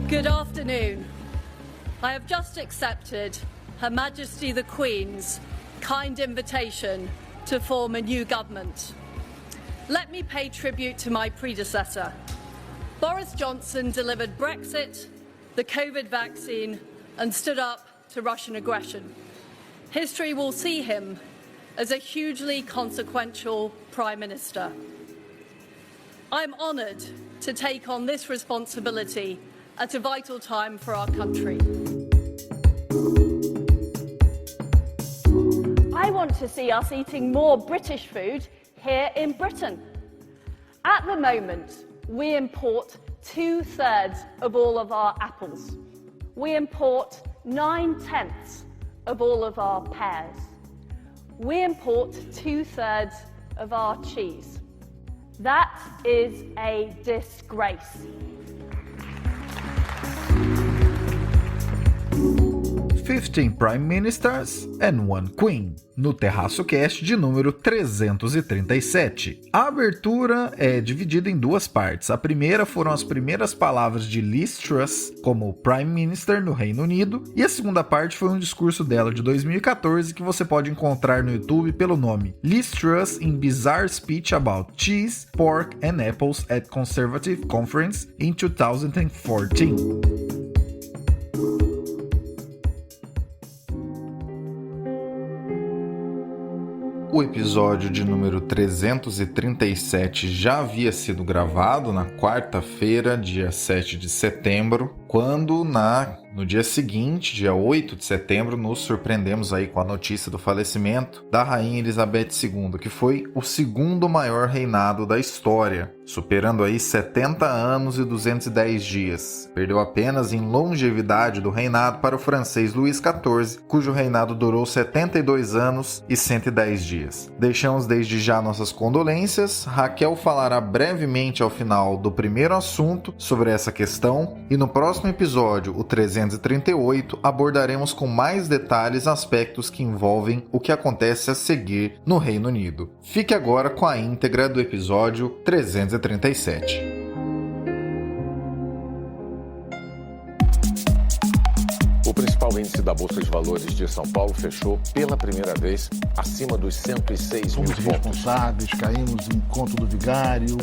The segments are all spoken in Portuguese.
Good afternoon. I have just accepted Her Majesty the Queen's kind invitation to form a new government. Let me pay tribute to my predecessor. Boris Johnson delivered Brexit, the COVID vaccine, and stood up to Russian aggression. History will see him as a hugely consequential Prime Minister. I'm honoured to take on this responsibility at a vital time for our country. I want to see us eating more British food here in Britain. At the moment, we import 2/3 of all of our apples. We import 9/10 of all of our pears. We import 2/3 of our cheese. That is a disgrace. 15 Prime Ministers and One Queen, no Terraço Cast de número 337. A abertura é dividida em duas partes. A primeira foram as primeiras palavras de Liz Truss como Prime Minister no Reino Unido, e a segunda parte foi um discurso dela de 2014 que você pode encontrar no YouTube pelo nome Liz Truss in Bizarre Speech About Cheese, Pork and Apples at Conservative Conference in 2014. O episódio de número 337 já havia sido gravado na quarta-feira, dia 7 de setembro, quando no dia seguinte, dia 8 de setembro, nos surpreendemos aí com a notícia do falecimento da Rainha Elizabeth II, que foi o segundo maior reinado da história, superando aí 70 anos e 210 dias. Perdeu apenas em longevidade do reinado para o francês Luís XIV, cujo reinado durou 72 anos e 110 dias. Deixamos desde já nossas condolências. Raquel falará brevemente ao final do primeiro assunto sobre essa questão, e no próximo episódio, o 338, abordaremos com mais detalhes aspectos que envolvem o que acontece a seguir no Reino Unido. Fique agora com a íntegra do episódio 337. O principal índice da Bolsa de Valores de São Paulo fechou pela primeira vez acima dos 106 mil pontos. Fomos responsáveis, caímos em conto do vigário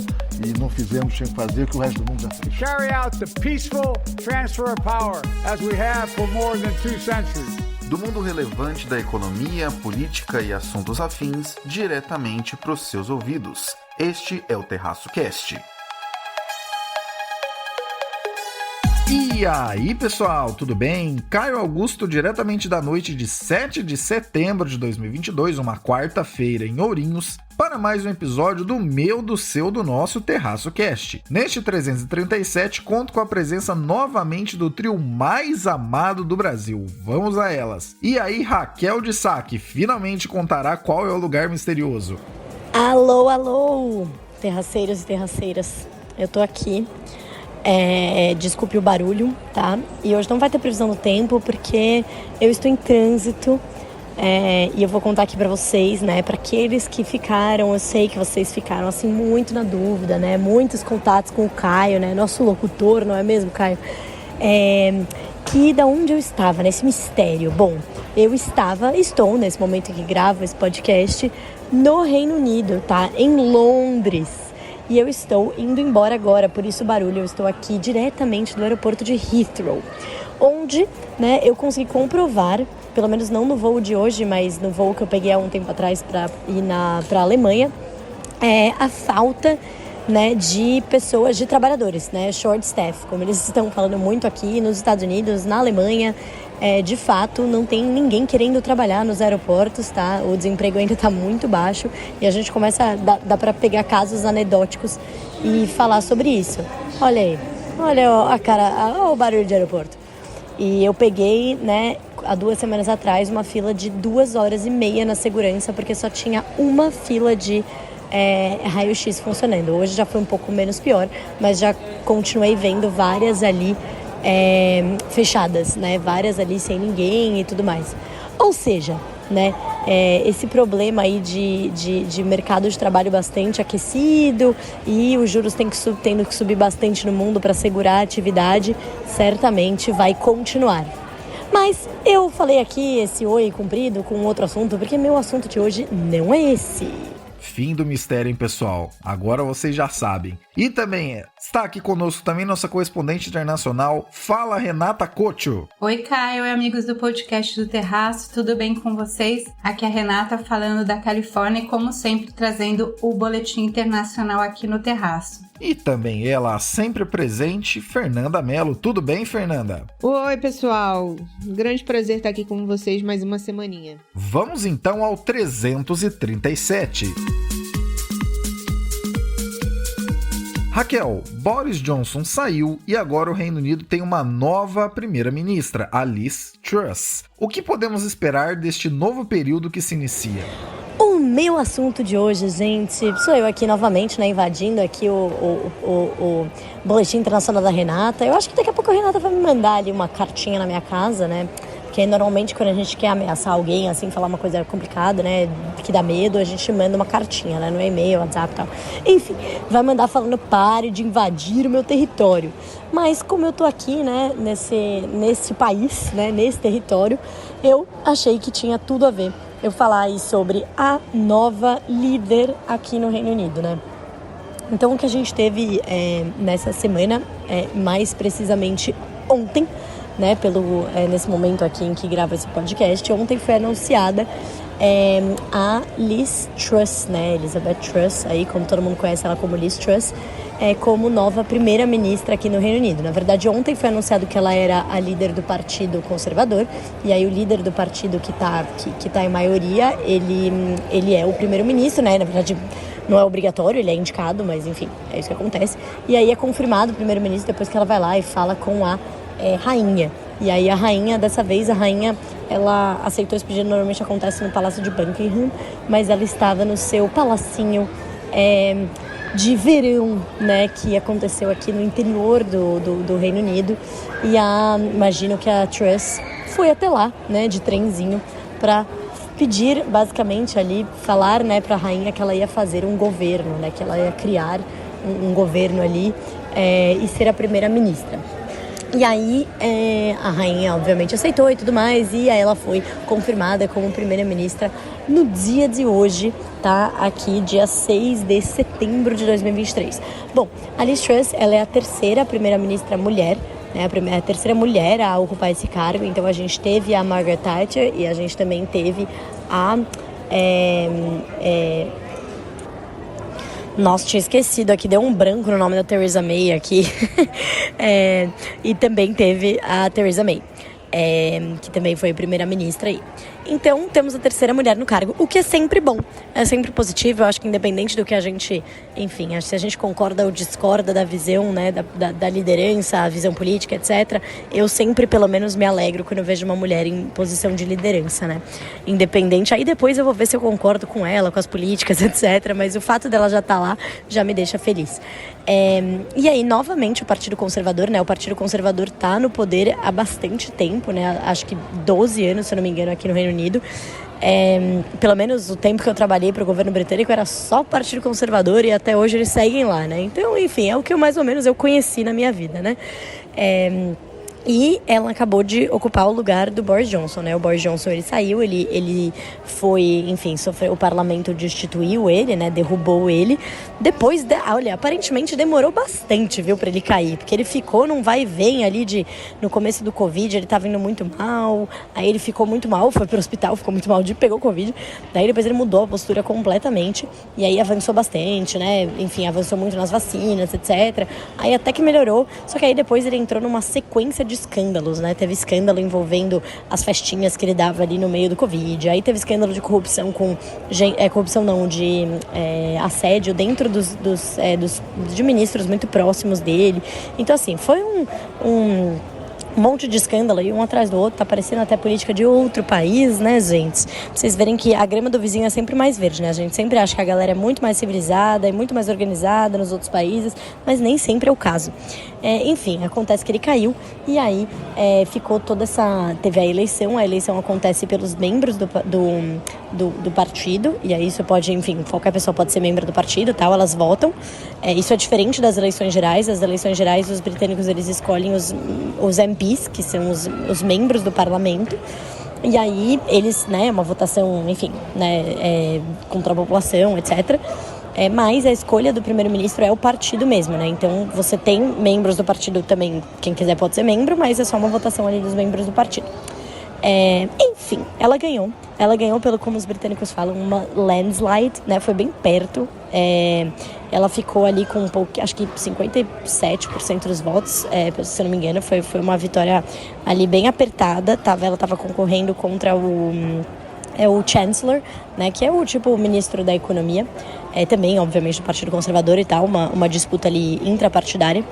e não fizemos sem fazer o que o resto do mundo já fez. Carry out the peaceful transfer of power as we have for more than 2 centuries. Do mundo relevante da economia, política e assuntos afins, diretamente para os seus ouvidos. Este é o Terraço Cast. E aí pessoal, tudo bem? Caio Augusto, diretamente da noite de 7 de setembro de 2022, uma quarta-feira em Ourinhos, para mais um episódio do meu, do seu, do nosso Terraço Cast. Neste 337, conto com a presença novamente do trio mais amado do Brasil. Vamos a elas. E aí, Raquel de Sá, que finalmente contará qual é o lugar misterioso. Alô, alô, terraceiros e terraceiras. Eu tô aqui. Desculpe o barulho, tá? E hoje não vai ter previsão do tempo porque eu estou em trânsito e eu vou contar aqui pra vocês, né? Pra aqueles que ficaram, eu sei que vocês ficaram assim muito na dúvida, né? Muitos contatos com o Caio, né? Nosso locutor, não é mesmo, Caio? Que da onde eu estava, nesse mistério? Bom, estou nesse momento em que gravo esse podcast no Reino Unido, tá? Em Londres. E eu estou indo embora agora, por isso o barulho. Eu estou aqui diretamente do aeroporto de Heathrow, onde, né, eu consegui comprovar, pelo menos não no voo de hoje, mas no voo que eu peguei há um tempo atrás para ir para a Alemanha, a falta, né, de pessoas, de trabalhadores, né, short staff, como eles estão falando muito aqui nos Estados Unidos, na Alemanha. De fato, não tem ninguém querendo trabalhar nos aeroportos, tá? O desemprego ainda está muito baixo e a gente começa, dá para pegar casos anedóticos e falar sobre isso. Olha aí, olha a cara, olha o barulho de aeroporto. E eu peguei, né, há 2 semanas atrás, uma fila de 2h30 na segurança, porque só tinha uma fila de raio-x funcionando. Hoje já foi um pouco menos pior, mas já continuei vendo várias ali fechadas, né? Várias ali sem ninguém e tudo mais. Ou seja, né, esse problema aí de mercado de trabalho bastante aquecido e os juros tendo que subir bastante no mundo para segurar a atividade, certamente vai continuar. Mas eu falei aqui esse oi comprido com outro assunto, porque meu assunto de hoje não é esse. Fim do mistério, hein, pessoal? Agora vocês já sabem. E também está aqui conosco também nossa correspondente internacional, Fala Renata Cocho. Oi, Caio e amigos do podcast do Terraço, tudo bem com vocês? Aqui é a Renata falando da Califórnia e, como sempre, trazendo o boletim internacional aqui no Terraço. E também ela, sempre presente, Fernanda Mello. Tudo bem, Fernanda? Oi, pessoal. Um grande prazer estar aqui com vocês mais uma semaninha. Vamos então ao 337. Raquel, Boris Johnson saiu e agora o Reino Unido tem uma nova primeira-ministra, a Liz Truss. O que podemos esperar deste novo período que se inicia? O meu assunto de hoje, gente, sou eu aqui novamente, né, invadindo aqui o Boletim Internacional da Renata. Eu acho que daqui a pouco a Renata vai me mandar ali uma cartinha na minha casa, né? Porque normalmente quando a gente quer ameaçar alguém, assim, falar uma coisa complicada, né, que dá medo, a gente manda uma cartinha, né, no e-mail, WhatsApp e tal. Enfim, vai mandar falando, pare de invadir o meu território. Mas como eu tô aqui, né, nesse país, né, nesse território, eu achei que tinha tudo a ver eu falar aí sobre a nova líder aqui no Reino Unido, né. Então o que a gente teve nessa semana, mais precisamente ontem, né, nesse momento aqui em que grava esse podcast, ontem foi anunciada a Liz Truss, né, Elizabeth Truss, aí como todo mundo conhece ela como Liz Truss, como nova primeira-ministra aqui no Reino Unido. Na verdade, ontem foi anunciado que ela era a líder do Partido Conservador, e aí o líder do partido que tá em maioria, ele é o primeiro-ministro, né, na verdade não é obrigatório, ele é indicado, mas enfim, é isso que acontece. E aí é confirmado o primeiro-ministro depois que ela vai lá e fala com a rainha. E aí a rainha, dessa vez, ela aceitou esse pedido. Normalmente acontece no Palácio de Buckingham, mas ela estava no seu palacinho de verão, né, que aconteceu aqui no interior do Reino Unido. E imagino que a Truss foi até lá, né, de trenzinho, para pedir, basicamente, ali, falar, né, para a rainha que ela ia fazer um governo, né, que ela ia criar um governo ali e ser a primeira-ministra. E aí a rainha obviamente aceitou e tudo mais, e aí ela foi confirmada como primeira-ministra no dia de hoje, tá? Aqui, dia 6 de setembro de 2023. Bom, a Liz Truss, ela é a terceira primeira-ministra mulher, né? A terceira mulher a ocupar esse cargo. Então a gente teve a Margaret Thatcher e a gente também teve a... Nossa, tinha esquecido aqui, deu um branco no nome da Theresa May aqui. E também teve a Theresa May, que também foi a primeira-ministra aí. Então, temos a terceira mulher no cargo, o que é sempre bom, é sempre positivo. Eu acho que independente do que a gente, enfim, se a gente concorda ou discorda da visão, né, da liderança, a visão política, etc., eu sempre, pelo menos, me alegro quando eu vejo uma mulher em posição de liderança, né, independente. Aí depois eu vou ver se eu concordo com ela, com as políticas, etc., mas o fato dela já estar lá já me deixa feliz. E aí, novamente, o Partido Conservador, né, o Partido Conservador está no poder há bastante tempo, né, acho que 12 anos, se eu não me engano, aqui no Reino Unido. Pelo menos o tempo que eu trabalhei para o governo britânico era só o Partido Conservador, e até hoje eles seguem lá, né? Então, enfim, é o que mais ou menos eu conheci na minha vida, né? E ela acabou de ocupar o lugar do Boris Johnson, né? O Boris Johnson, ele saiu, ele foi, enfim, o parlamento destituiu ele, né? Derrubou ele. Depois, olha, aparentemente demorou bastante, viu, pra ele cair, porque ele ficou num vai e vem ali no começo do Covid, ele tava indo muito mal, aí ele ficou muito mal, foi pro hospital, ficou muito mal, pegou Covid, daí depois ele mudou a postura completamente, e aí avançou bastante, né? Enfim, avançou muito nas vacinas, etc. Aí até que melhorou, só que aí depois ele entrou numa sequência de escândalos, né? Teve escândalo envolvendo as festinhas que ele dava ali no meio do Covid, aí teve escândalo de corrupção de assédio dentro de ministros muito próximos dele. Então, assim, foi um monte de escândalo e um atrás do outro, tá parecendo até política de outro país, né, gente? Pra vocês verem que a grama do vizinho é sempre mais verde, né? A gente sempre acha que a galera é muito mais civilizada e muito mais organizada nos outros países, mas nem sempre é o caso. Enfim, acontece que ele caiu e aí ficou toda essa... Teve a eleição acontece pelos membros do partido, e aí isso pode, enfim, qualquer pessoa pode ser membro do partido, tal, elas votam. Isso é diferente das eleições gerais. As eleições gerais, os britânicos, eles escolhem os MPs, que são os membros do parlamento, e aí eles, né, uma votação, enfim, né, contra a população, etc. Mas a escolha do primeiro-ministro é o partido mesmo, né? Então você tem membros do partido também, quem quiser pode ser membro, mas é só uma votação ali dos membros do partido. Enfim, ela ganhou pelo, como os britânicos falam, uma landslide, né? Foi bem perto. Ela ficou ali com um pouco, acho que 57% dos votos, se eu não me engano. Foi uma vitória ali bem apertada. Ela estava concorrendo contra o Chancellor, né, que é o ministro da Economia, também, obviamente, do Partido Conservador e tal, uma disputa ali intrapartidária.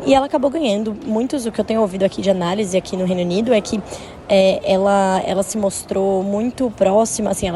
E ela acabou ganhando. O que eu tenho ouvido aqui de análise aqui no Reino Unido é que ela se mostrou muito próxima, assim,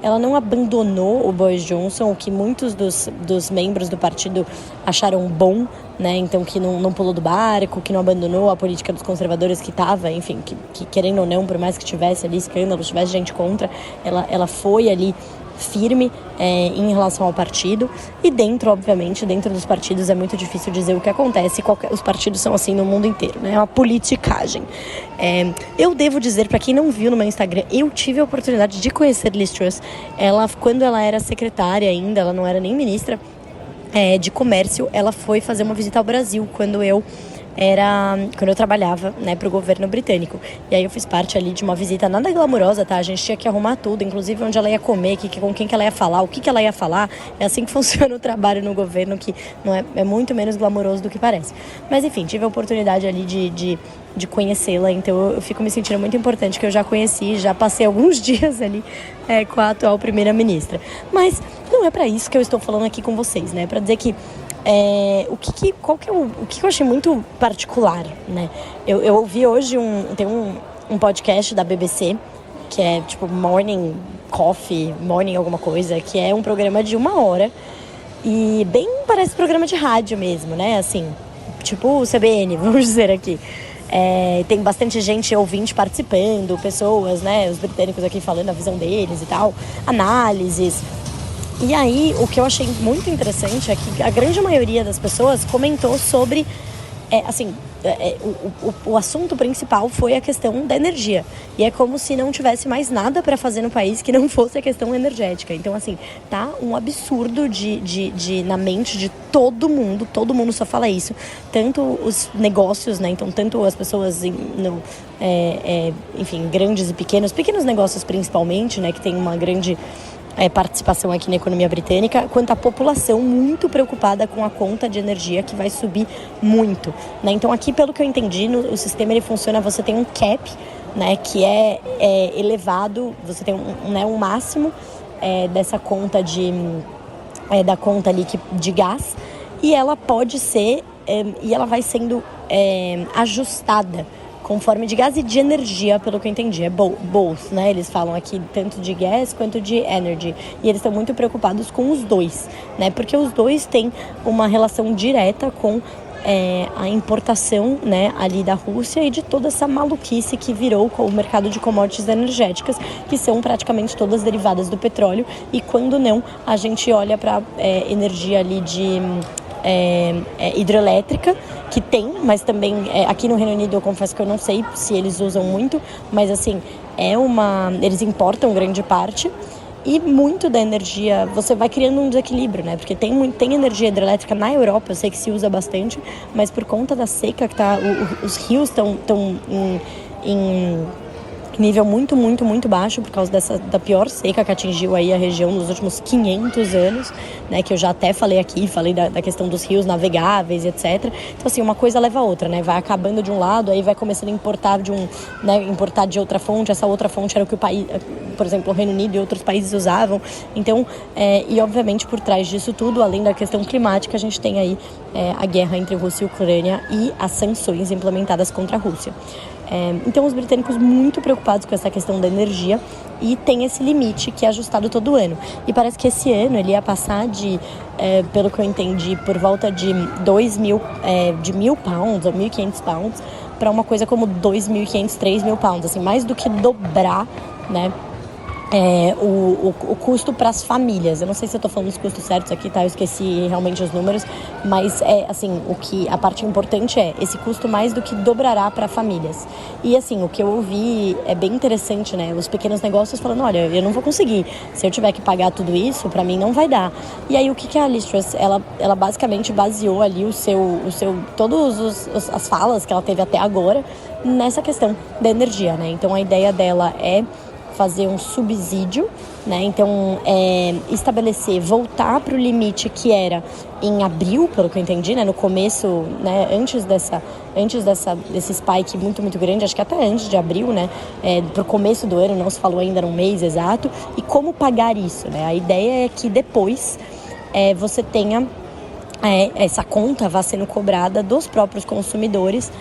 ela não abandonou o Boris Johnson, o que muitos dos membros do partido acharam bom, né? Então que não pulou do barco, que não abandonou a política dos conservadores que estava, enfim, que querendo ou não, por mais que tivesse ali escândalos, tivesse gente contra, ela foi ali firme em relação ao partido. E obviamente, dentro dos partidos é muito difícil dizer o que acontece. Os partidos são assim no mundo inteiro, né? É uma politicagem. Eu devo dizer, para quem não viu no meu Instagram, eu tive a oportunidade de conhecer Liz Truss. Quando ela era secretária ainda, ela não era nem ministra de comércio, ela foi fazer uma visita ao Brasil quando eu trabalhava, né, para o governo britânico. E aí eu fiz parte ali de uma visita nada glamurosa, tá? A gente tinha que arrumar tudo, inclusive onde ela ia comer, com quem que ela ia falar, o que ela ia falar. É assim que funciona o trabalho no governo, que não é muito menos glamouroso do que parece. Mas enfim, tive a oportunidade ali de conhecê-la, então eu fico me sentindo muito importante, que eu já conheci, já passei alguns dias ali com a atual primeira-ministra. Mas não é para isso que eu estou falando aqui com vocês, né? Para dizer que o que eu achei muito particular, né? Eu ouvi hoje tem um podcast da BBC, que é tipo Morning Coffee, Morning alguma coisa, que é um programa de 1 hora e bem parece programa de rádio mesmo, né? Assim, tipo o CBN, vamos dizer aqui. Tem bastante gente ouvinte participando, pessoas, né? Os britânicos aqui falando a visão deles e tal, análises. E aí, o que eu achei muito interessante é que a grande maioria das pessoas comentou sobre, o assunto principal foi a questão da energia. E é como se não tivesse mais nada para fazer no país que não fosse a questão energética. Então, assim, tá um absurdo na mente de todo mundo só fala isso. Tanto os negócios, né? Então, tanto as pessoas, enfim, grandes e pequenos negócios principalmente, né? Que tem uma grande participação aqui na economia britânica, quanto a população muito preocupada com a conta de energia que vai subir muito, né? Então aqui, pelo que eu entendi, o sistema ele funciona, você tem um cap, né, que é elevado, você tem um máximo dessa conta da conta ali de gás, e ela pode ser e ela vai sendo ajustada conforme de gás e de energia, pelo que eu entendi. É both, né? Eles falam aqui tanto de gas quanto de energy. E eles estão muito preocupados com os dois, né? Porque os dois têm uma relação direta com a importação, né, ali da Rússia e de toda essa maluquice que virou com o mercado de commodities energéticas, que são praticamente todas derivadas do petróleo. E quando não, a gente olha para energia ali de hidrelétrica, que tem, mas também aqui no Reino Unido eu confesso que eu não sei se eles usam muito, mas assim, eles importam grande parte, e muito da energia, você vai criando um desequilíbrio, né? Porque tem energia hidrelétrica na Europa, eu sei que se usa bastante, mas por conta da seca que os rios estão nível muito, muito, muito baixo por causa da pior seca que atingiu aí a região nos últimos 500 anos, né, que eu já até falei aqui, falei da questão dos rios navegáveis, etc. Então, assim, uma coisa leva a outra, né, vai acabando de um lado, aí vai começando a importar importar de outra fonte, essa outra fonte era o que o país, por exemplo, o Reino Unido e outros países usavam. Então, e obviamente por trás disso tudo, além da questão climática, a gente tem aí a guerra entre Rússia e Ucrânia e as sanções implementadas contra a Rússia. Então os britânicos muito preocupados com essa questão da energia e tem esse limite que é ajustado todo ano. E parece que esse ano ele ia passar de, pelo que eu entendi, por volta de 2.000, de 1.000 pounds ou 1.500 pounds para uma coisa como 2.500, 3.000 pounds, assim, mais do que dobrar, né? O custo para as famílias. Eu não sei se eu estou falando os custos certos aqui, tá? Eu esqueci realmente os números, mas assim, a parte importante é esse custo mais do que dobrará para famílias. E assim, o que eu ouvi é bem interessante, né? Os pequenos negócios falando, olha, eu não vou conseguir. Se eu tiver que pagar tudo isso, para mim não vai dar. E aí o que a Liz Truss, ela basicamente baseou ali todas as falas que ela teve até agora nessa questão da energia, né? Então a ideia dela é fazer um subsídio, né? Então estabelecer, voltar para o limite que era em abril, pelo que eu entendi, né? No começo, né? Antes desse spike muito, muito grande, acho que até antes de abril, né? Para o começo do ano, não se falou ainda num mês exato, e como pagar isso, né? A ideia é que depois você tenha essa conta vá sendo cobrada dos próprios consumidores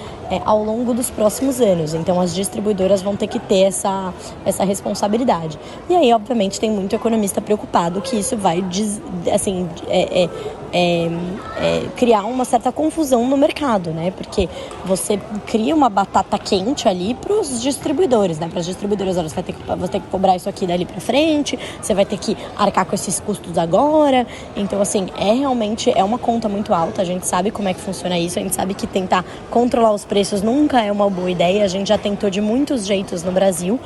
ao longo dos próximos anos. Então as distribuidoras vão ter que ter essa responsabilidade. E aí, obviamente, tem muito economista preocupado que isso vai criar uma certa confusão no mercado, né? Porque você cria uma batata quente ali para os distribuidores, né? Para as distribuidoras, olha, você vai ter que cobrar isso aqui dali para frente, você vai ter que arcar com esses custos agora. Então, assim, realmente uma conta muito alta. A gente sabe como é que funciona isso, a gente sabe que tentar controlar os preços nunca é uma boa ideia. A gente já tentou de muitos jeitos no Brasil.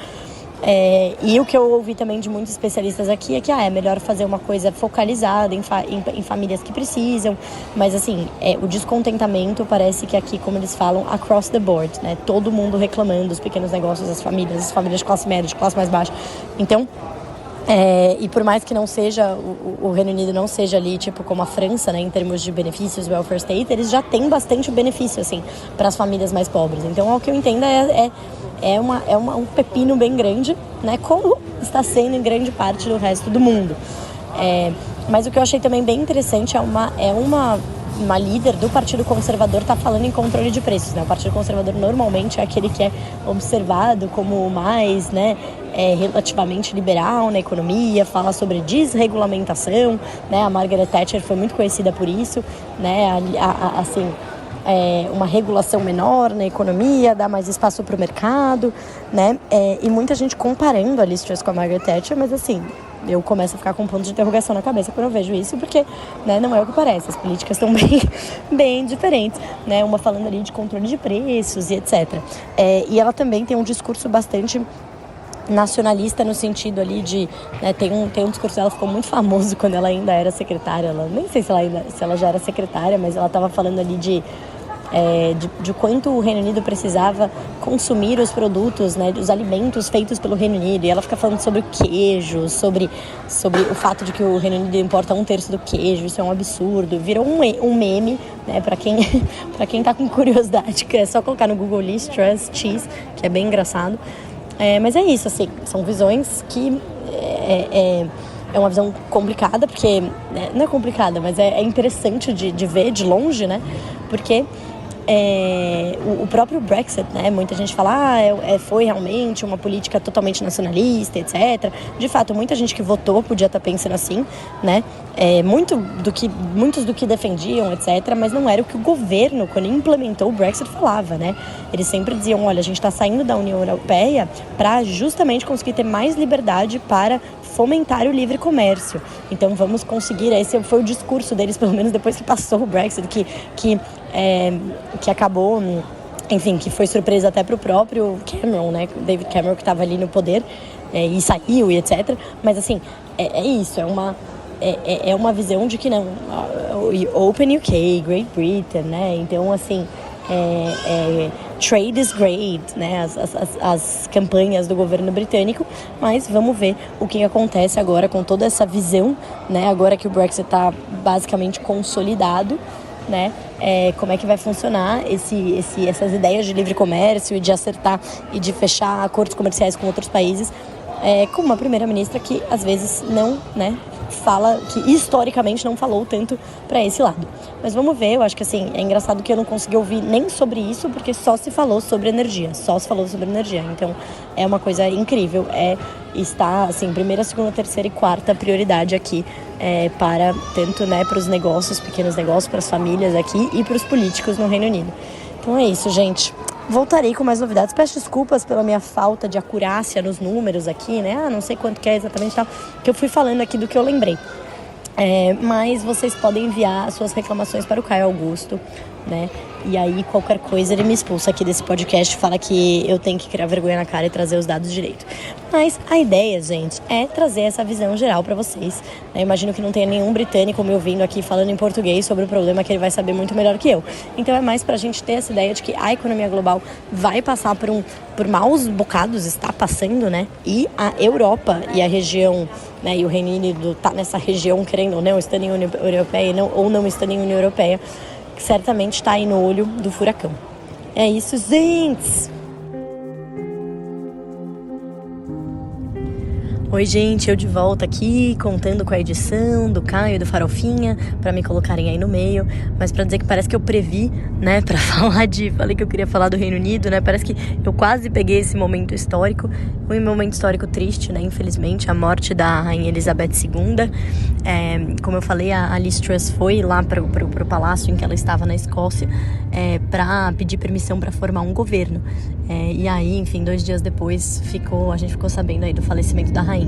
E o que eu ouvi também de muitos especialistas aqui é que é melhor fazer uma coisa focalizada em famílias que precisam, mas assim, o descontentamento parece que aqui, como eles falam, across the board, né? Todo mundo reclamando, os pequenos negócios, as famílias de classe média, de classe mais baixa. Então, e por mais que não seja, o Reino Unido não seja ali, tipo, como a França, né, em termos de benefícios, welfare state, eles já têm bastante benefício, assim, para as famílias mais pobres. Então, ao que eu entendo, um pepino bem grande, né, como está sendo em grande parte do resto do mundo. Mas o que eu achei também bem interessante uma líder do Partido Conservador está falando em controle de preços, né? O Partido Conservador normalmente é aquele que é observado como mais, né, relativamente liberal na economia, fala sobre desregulamentação, né? A Margaret Thatcher foi muito conhecida por isso, né? Uma regulação menor na economia, dar mais espaço para o mercado, né? E muita gente comparando a Liz Truss com a Margaret Thatcher, mas assim, eu começo a ficar com um ponto de interrogação na cabeça quando eu vejo isso, porque, né, não é o que parece, as políticas estão bem diferentes, né? Uma falando ali de controle de preços e etc. E ela também tem um discurso bastante nacionalista no sentido ali de, né, tem um discurso, ela ficou muito famoso quando ela ainda era secretária, nem sei se ela já era secretária, mas ela estava falando ali de quanto o Reino Unido precisava consumir os produtos, né, os alimentos feitos pelo Reino Unido, e ela fica falando sobre o queijo, sobre o fato de que o Reino Unido importa 1/3 do queijo, isso é um absurdo, virou um meme, né, para quem tá com curiosidade, que é só colocar no Google Liz Truss Cheese, que é bem engraçado. Mas é isso, assim, são visões que é uma visão complicada, porque, né, não é complicada, mas é interessante de ver de longe, né, porque o próprio Brexit, né, muita gente fala, foi realmente uma política totalmente nacionalista, etc. De fato, muita gente que votou podia estar pensando assim, né, muitos do que defendiam, etc., mas não era o que o governo, quando implementou o Brexit, falava, né. Eles sempre diziam, olha, a gente está saindo da União Europeia para justamente conseguir ter mais liberdade para fomentar o livre comércio. Então vamos conseguir, esse foi o discurso deles, pelo menos depois que passou o Brexit, que acabou, enfim, que foi surpresa até para o próprio Cameron, né, David Cameron, que estava ali no poder, e saiu e etc. Mas assim, isso, é uma visão de que não, Open UK, Great Britain, né, então assim, trade is great, né, as campanhas do governo britânico, mas vamos ver o que acontece agora com toda essa visão, né, agora que o Brexit está basicamente consolidado, né, como é que vai funcionar essas ideias de livre comércio e de acertar e de fechar acordos comerciais com outros países, com uma primeira-ministra que às vezes não, né, fala, que historicamente não falou tanto para esse lado. Mas vamos ver, eu acho que assim, é engraçado que eu não consegui ouvir nem sobre isso, porque só se falou sobre energia, então é uma coisa incrível, está assim, primeira, segunda, terceira e quarta prioridade aqui, para tanto, né, para os negócios, pequenos negócios, para as famílias aqui e para os políticos no Reino Unido. Então é isso, gente. Voltarei com mais novidades. Peço desculpas pela minha falta de acurácia nos números aqui, né? Não sei quanto que é exatamente, tal, que eu fui falando aqui do que eu lembrei. Mas vocês podem enviar as suas reclamações para o Caio Augusto, né? E aí qualquer coisa ele me expulsa aqui desse podcast, fala que eu tenho que criar vergonha na cara e trazer os dados direito. Mas a ideia, gente, é trazer essa visão geral para vocês. Eu imagino que não tenha nenhum britânico me ouvindo aqui falando em português sobre o problema, que ele vai saber muito melhor que eu. Então é mais pra gente ter essa ideia de que a economia global vai passar por maus bocados, está passando, né? E a Europa e a região, né, e o Reino Unido tá nessa região, querendo ou não, estando em União Europeia ou não estando em União Europeia, que certamente está aí no olho do furacão. É isso, gente! Oi, gente, eu de volta aqui, contando com a edição do Caio e do Farofinha, pra me colocarem aí no meio, mas pra dizer que parece que eu previ, né, pra falei que eu queria falar do Reino Unido, né, parece que eu quase peguei esse momento histórico, um momento histórico triste, né, infelizmente, a morte da Rainha Elizabeth II. Como eu falei, a Liz Truss foi lá pro palácio em que ela estava na Escócia, pra pedir permissão pra formar um governo, e aí, enfim, 2 dias depois, a gente ficou sabendo aí do falecimento da rainha.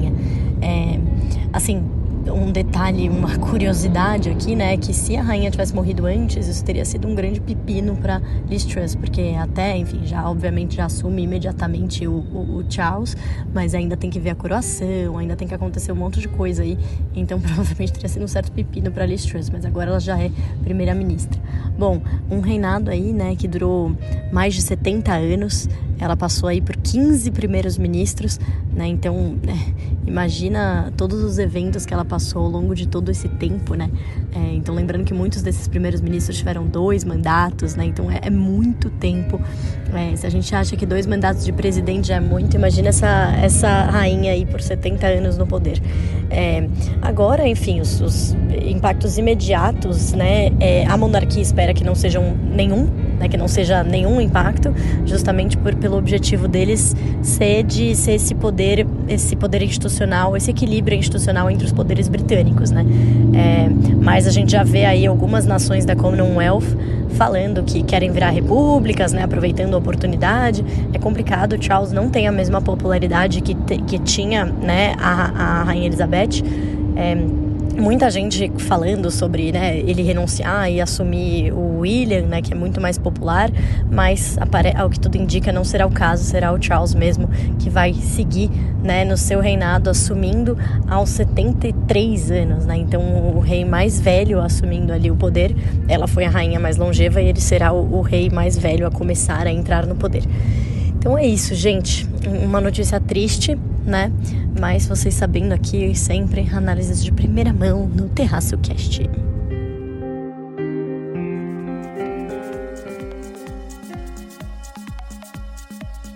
Assim, um detalhe, uma curiosidade aqui, né, que se a rainha tivesse morrido antes, isso teria sido um grande pepino para Liz Truss, porque até, enfim, obviamente já assume imediatamente o Charles, mas ainda tem que ver a coroação, ainda tem que acontecer um monte de coisa aí, então provavelmente teria sido um certo pepino para Liz Truss, mas agora ela já é primeira-ministra. Bom, um reinado aí, né, que durou mais de 70 anos, ela passou aí por 15 primeiros ministros, né, então imagina todos os eventos que ela passou ao longo de todo esse tempo, né, então lembrando que muitos desses primeiros ministros tiveram 2 mandatos, né, então é muito tempo, se a gente acha que 2 mandatos de presidente já é muito, imagina essa rainha aí por 70 anos no poder. Agora, enfim, os impactos imediatos, né, a monarquia espera que não sejam nenhum, né, que não seja nenhum impacto, justamente pelo objetivo deles ser esse poder institucional, esse equilíbrio institucional entre os poderes britânicos, né? Mas a gente já vê aí algumas nações da Commonwealth falando que querem virar repúblicas, né, aproveitando a oportunidade. É complicado, o Charles não tem a mesma popularidade que tinha, né, a Rainha Elizabeth. Muita gente falando sobre, né, ele renunciar e assumir o William, né, que é muito mais popular, mas ao que tudo indica não será o caso, será o Charles mesmo que vai seguir, né, no seu reinado, assumindo aos 73 anos, né, então o rei mais velho assumindo ali o poder. Ela foi a rainha mais longeva e ele será o rei mais velho a começar a entrar no poder. Então é isso, gente, uma notícia triste, né, mas vocês sabendo aqui sempre análises de primeira mão no Terraço Cast.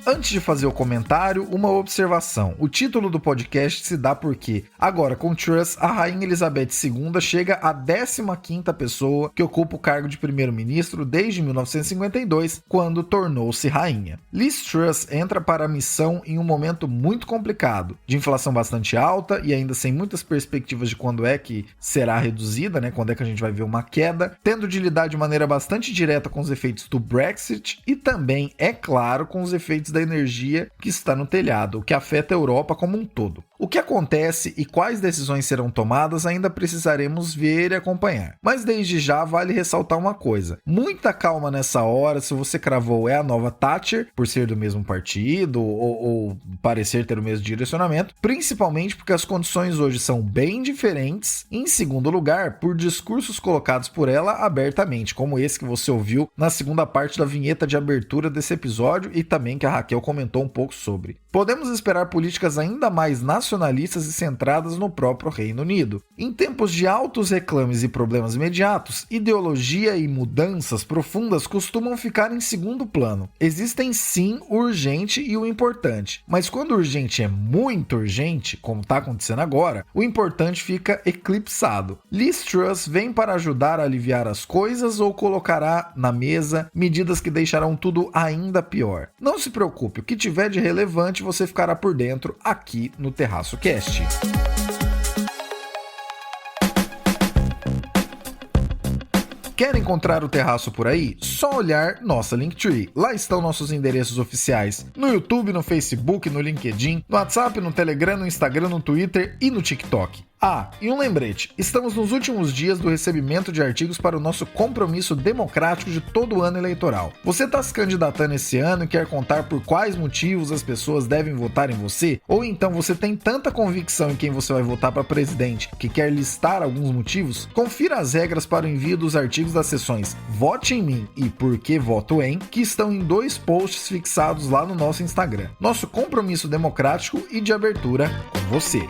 Antes de fazer o comentário, uma observação. O título do podcast se dá porque, agora com Truss, a Rainha Elizabeth II chega à 15ª pessoa que ocupa o cargo de primeiro-ministro desde 1952, quando tornou-se rainha. Liz Truss entra para a missão em um momento muito complicado, de inflação bastante alta e ainda sem muitas perspectivas de quando é que será reduzida, né? Quando é que a gente vai ver uma queda, tendo de lidar de maneira bastante direta com os efeitos do Brexit e também, é claro, com os efeitos da energia que está no telhado, o que afeta a Europa como um todo. O que acontece e quais decisões serão tomadas ainda precisaremos ver e acompanhar. Mas desde já vale ressaltar uma coisa: muita calma nessa hora se você cravou é a nova Thatcher, por ser do mesmo partido ou parecer ter o mesmo direcionamento, principalmente porque as condições hoje são bem diferentes, e em segundo lugar, por discursos colocados por ela abertamente, como esse que você ouviu na segunda parte da vinheta de abertura desse episódio e também que a Raquel comentou um pouco sobre. Podemos esperar políticas ainda mais nacionalistas e centradas no próprio Reino Unido. Em tempos de altos reclames e problemas imediatos, ideologia e mudanças profundas costumam ficar em segundo plano. Existem sim o urgente e o importante, mas quando o urgente é muito urgente, como está acontecendo agora, o importante fica eclipsado. Liz Truss vem para ajudar a aliviar as coisas ou colocará na mesa medidas que deixarão tudo ainda pior? Não se preocupe, o que tiver de relevante você ficará por dentro aqui no Terraço Cast. Quer encontrar o Terraço por aí? Só olhar nossa Linktree. Lá estão nossos endereços oficiais. No YouTube, no Facebook, no LinkedIn, no WhatsApp, no Telegram, no Instagram, no Twitter e no TikTok. Ah, e um lembrete, estamos nos últimos dias do recebimento de artigos para o nosso compromisso democrático de todo ano eleitoral. Você está se candidatando esse ano e quer contar por quais motivos as pessoas devem votar em você? Ou então você tem tanta convicção em quem você vai votar para presidente que quer listar alguns motivos? Confira as regras para o envio dos artigos das seções Vote em Mim e Por que Voto Em, que estão em 2 posts fixados lá no nosso Instagram. Nosso compromisso democrático e de abertura com você.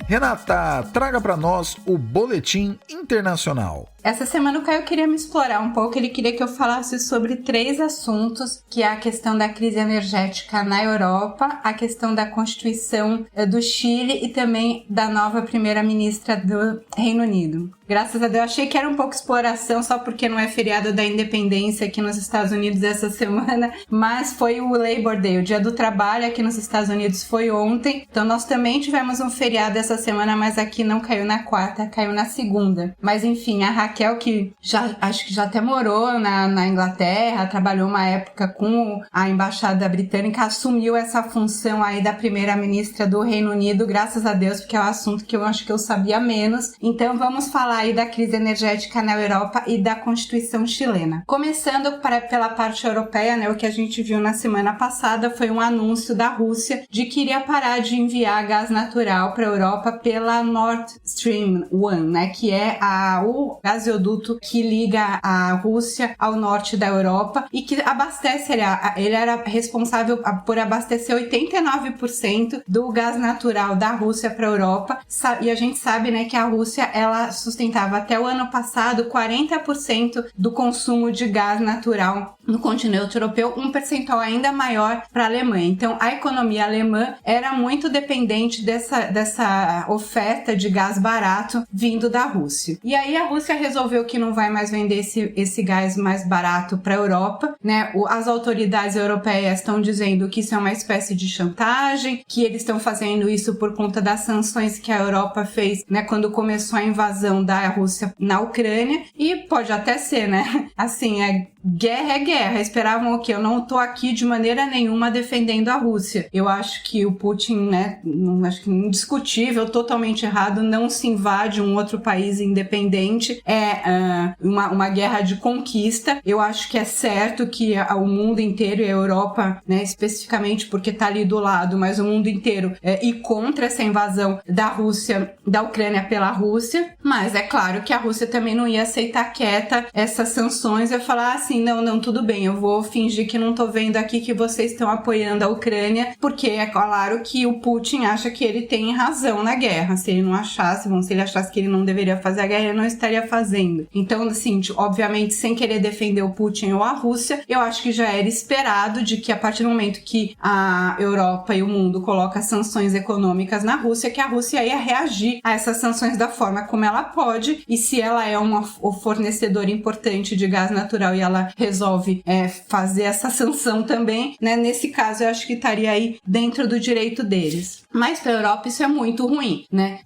Renata, traga para nós o Boletim Internacional. Essa semana o Caio queria me explorar um pouco, ele queria que eu falasse sobre 3 assuntos, que é a questão da crise energética na Europa, a questão da Constituição do Chile e também da nova primeira-ministra do Reino Unido. Graças a Deus, achei que era um pouco exploração, só porque não é feriado da independência aqui nos Estados Unidos essa semana, mas foi o Labor Day, o Dia do Trabalho aqui nos Estados Unidos foi ontem, então nós também tivemos um feriado essa semana, mas aqui não caiu na quarta, caiu na segunda. Mas enfim, a Raquel, que acho que já até morou na Inglaterra, trabalhou uma época com a Embaixada Britânica, assumiu essa função aí da primeira-ministra do Reino Unido, graças a Deus, porque é um assunto que eu acho que eu sabia menos. Então vamos falar aí da crise energética na Europa e da Constituição chilena. Começando pela parte europeia, né, o que a gente viu na semana passada foi um anúncio da Rússia de que iria parar de enviar gás natural para a Europa pela Nord Stream 1, né, que é o gasoduto que liga a Rússia ao norte da Europa e que abastece, ele era responsável por abastecer 89% do gás natural da Rússia para a Europa, e a gente sabe, né, que a Rússia, ela sustentava até o ano passado 40% do consumo de gás natural no continente europeu, um percentual ainda maior para a Alemanha. Então, a economia alemã era muito dependente dessa oferta de gás barato vindo da Rússia. E aí a Rússia resolveu que não vai mais vender esse gás mais barato para a Europa, né? As autoridades europeias estão dizendo que isso é uma espécie de chantagem, que eles estão fazendo isso por conta das sanções que a Europa fez, né, quando começou a invasão da Rússia na Ucrânia, e pode até ser, né? Assim, guerra é guerra. Esperavam o quê? Eu não tô aqui de maneira nenhuma defendendo a Rússia. Eu acho que o Putin, né, acho que indiscutível, totalmente errado, não se invade um outro país independente. É uma guerra de conquista. Eu acho que é certo que o mundo inteiro e a Europa, né, especificamente porque tá ali do lado, mas o mundo inteiro ir contra essa invasão da Rússia, da Ucrânia pela Rússia. Mas é claro que a Rússia também não ia aceitar quieta essas sanções e falar assim, não, tudo bem, eu vou fingir que não tô vendo aqui que vocês estão apoiando a Ucrânia, porque é claro que o Putin acha que ele tem razão na guerra. Se ele não achasse, se ele achasse que ele não deveria fazer a guerra, ele não estaria fazendo. Então, assim, obviamente, sem querer defender o Putin ou a Rússia, eu acho que já era esperado de que a partir do momento que a Europa e o mundo colocam sanções econômicas na Rússia, que a Rússia ia reagir a essas sanções da forma como ela pode, e se ela é o fornecedor importante de gás natural e ela ela resolve fazer essa sanção também, né? Nesse caso, eu acho que estaria aí dentro do direito deles. Mas para a Europa isso é muito ruim, né?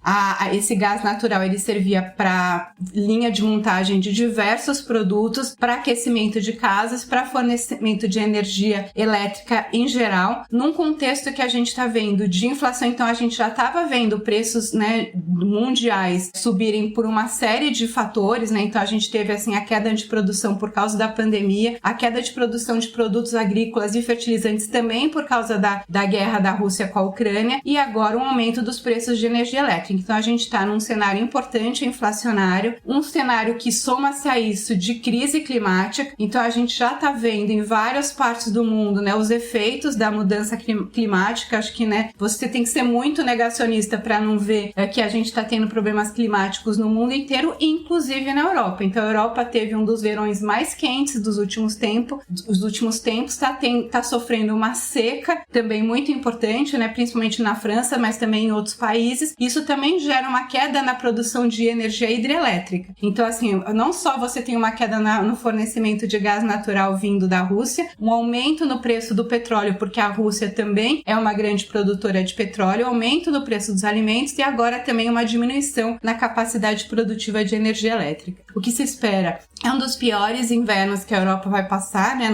Esse gás natural ele servia para linha de montagem de diversos produtos, para aquecimento de casas, para fornecimento de energia elétrica em geral, num contexto que a gente está vendo de inflação. Então a gente já estava vendo preços, né, mundiais subirem por uma série de fatores, né? Então a gente teve assim a queda de produção por causa da pandemia, a queda de produção de produtos agrícolas e fertilizantes também por causa da guerra da Rússia com a Ucrânia, e agora um aumento dos preços de energia elétrica. Então a gente está num cenário importante inflacionário, um cenário que soma-se a isso de crise climática. Então a gente já está vendo em várias partes do mundo, né, os efeitos da mudança climática. Acho que, né, você tem que ser muito negacionista para não ver que a gente está tendo problemas climáticos no mundo inteiro, inclusive na Europa. Então a Europa teve um dos verões mais quentes dos últimos tempos, está sofrendo uma seca também muito importante, né, principalmente na França, mas também em outros países. Isso também gera uma queda na produção de energia hidrelétrica. Então, assim, não só você tem uma queda no fornecimento de gás natural vindo da Rússia, um aumento no preço do petróleo, porque a Rússia também é uma grande produtora de petróleo, aumento no preço dos alimentos e agora também uma diminuição na capacidade produtiva de energia elétrica. O que se espera é um dos piores invernos que a Europa vai passar, né,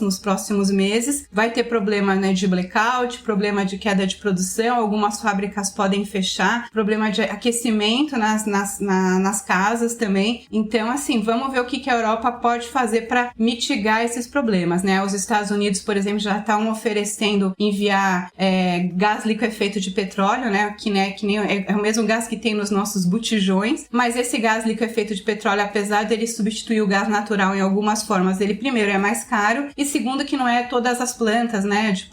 nos próximos meses. Vai ter problema, né, de blackout, problema de queda de produção, algumas fábricas podem fechar, problema de aquecimento nas casas também. Então, assim, vamos ver o que a Europa pode fazer para mitigar esses problemas, né? Os Estados Unidos, por exemplo, já estão oferecendo enviar gás liquefeito de petróleo, né? Que nem é o mesmo gás que tem nos nossos botijões, mas esse gás liquefeito de petróleo, apesar dele substituir o gás natural em algumas formas, ele primeiro é mais caro e segundo que não é todas as plantas, né, de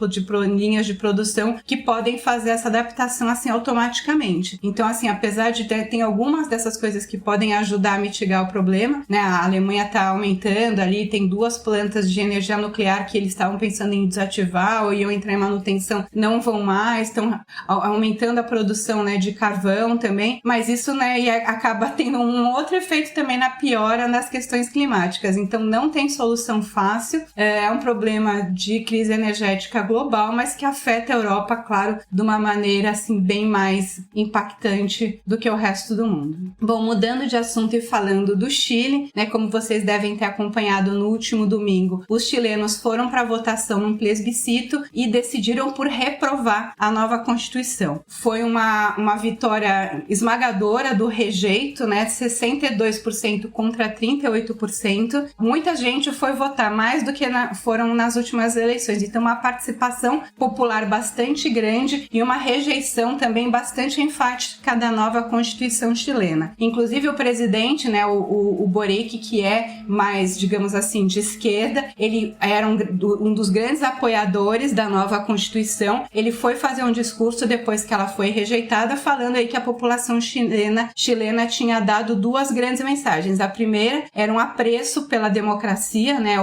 linhas de produção que podem fazer essa adaptação assim automaticamente. Então, assim, apesar de ter algumas dessas coisas que podem ajudar a mitigar o problema, né, a Alemanha está aumentando ali, tem 2 plantas de energia nuclear que eles estavam pensando em desativar ou iam entrar em manutenção, não vão mais, estão aumentando a produção, né, de carvão também, mas isso, né, acaba tendo um outro efeito também na piora das questões climáticas. Então não tem solução fácil, é um problema de crise energética global, mas que afeta a Europa, claro, de uma maneira assim bem mais impactante do que o resto do mundo. Bom, mudando de assunto e falando do Chile, né, como vocês devem ter acompanhado no último domingo, os chilenos foram para votação num plebiscito e decidiram por reprovar a nova Constituição. Foi uma vitória esmagadora do rejeito, né, 62% contra 38%. Muita gente foi votar, mais do que foram nas últimas eleições. Então, uma participação popular bastante grande e uma rejeição também bastante enfática da nova Constituição chilena. Inclusive, o presidente, né, o Boric, que é mais, digamos assim, de esquerda, ele era um dos grandes apoiadores da nova Constituição. Ele foi fazer um discurso depois que ela foi rejeitada, falando aí que a população chilena tinha dado 2 grandes mensagens. A primeira era um apreço pela democracia, né,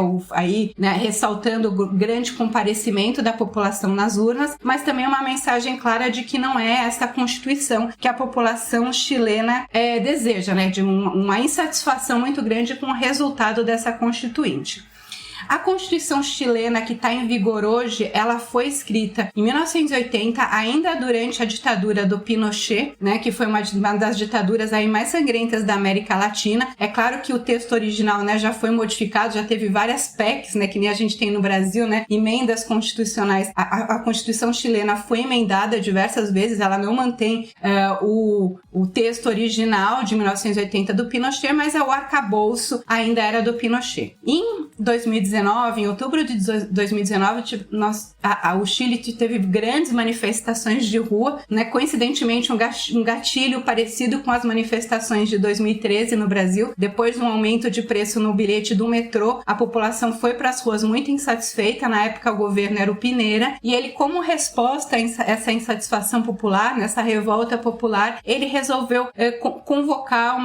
ressaltando o grande comparecimento da população nas urnas, mas também uma mensagem clara de que não é essa Constituição que a população chilena deseja, né, de uma insatisfação muito grande com o resultado dessa Constituinte. A Constituição chilena que está em vigor hoje, ela foi escrita em 1980, ainda durante a ditadura do Pinochet, né, que foi uma das ditaduras aí mais sangrentas da América Latina. É claro que o texto original, né, já foi modificado, já teve várias PECs, né, que nem a gente tem no Brasil, né, emendas constitucionais. A Constituição chilena foi emendada diversas vezes, ela não mantém o texto original de 1980 do Pinochet, mas o arcabouço ainda era do Pinochet. Em 2019, em outubro de 2019, o Chile teve grandes manifestações de rua, né? Coincidentemente um gatilho parecido com as manifestações de 2013 no Brasil. Depois de um aumento de preço no bilhete do metrô, a população foi para as ruas muito insatisfeita. Na época o governo era o Piñera, e ele, como resposta a essa insatisfação popular, nessa revolta popular, ele resolveu convocar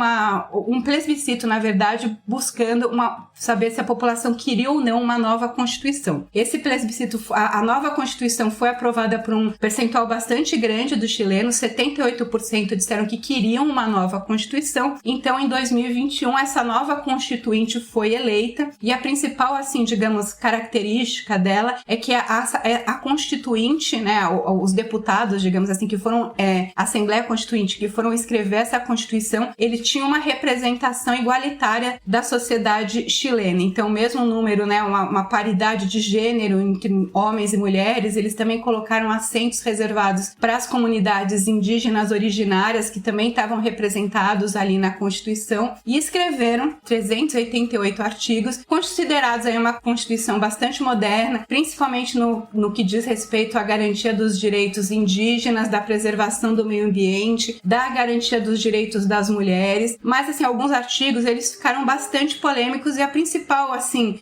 um plebiscito, na verdade, buscando saber se a população população queria ou não uma nova Constituição. Esse plebiscito, a nova Constituição foi aprovada por um percentual bastante grande dos chilenos, 78% disseram que queriam uma nova Constituição. Então, em 2021, essa nova Constituinte foi eleita e a principal, assim, digamos, característica dela é que a Constituinte, né, os deputados, digamos assim, que foram, a Assembleia Constituinte, que foram escrever essa Constituição, ele tinha uma representação igualitária da sociedade chilena. Então, mesmo número, né, uma paridade de gênero entre homens e mulheres, eles também colocaram assentos reservados para as comunidades indígenas originárias, que também estavam representados ali na Constituição, e escreveram 388 artigos, considerados aí uma Constituição bastante moderna, principalmente no que diz respeito à garantia dos direitos indígenas, da preservação do meio ambiente, da garantia dos direitos das mulheres. Mas, assim, alguns artigos, eles ficaram bastante polêmicos e a principal, assim,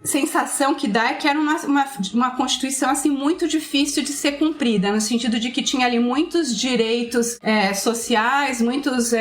sensação que dá é que era uma Constituição, assim, muito difícil de ser cumprida, no sentido de que tinha ali muitos direitos sociais, muitos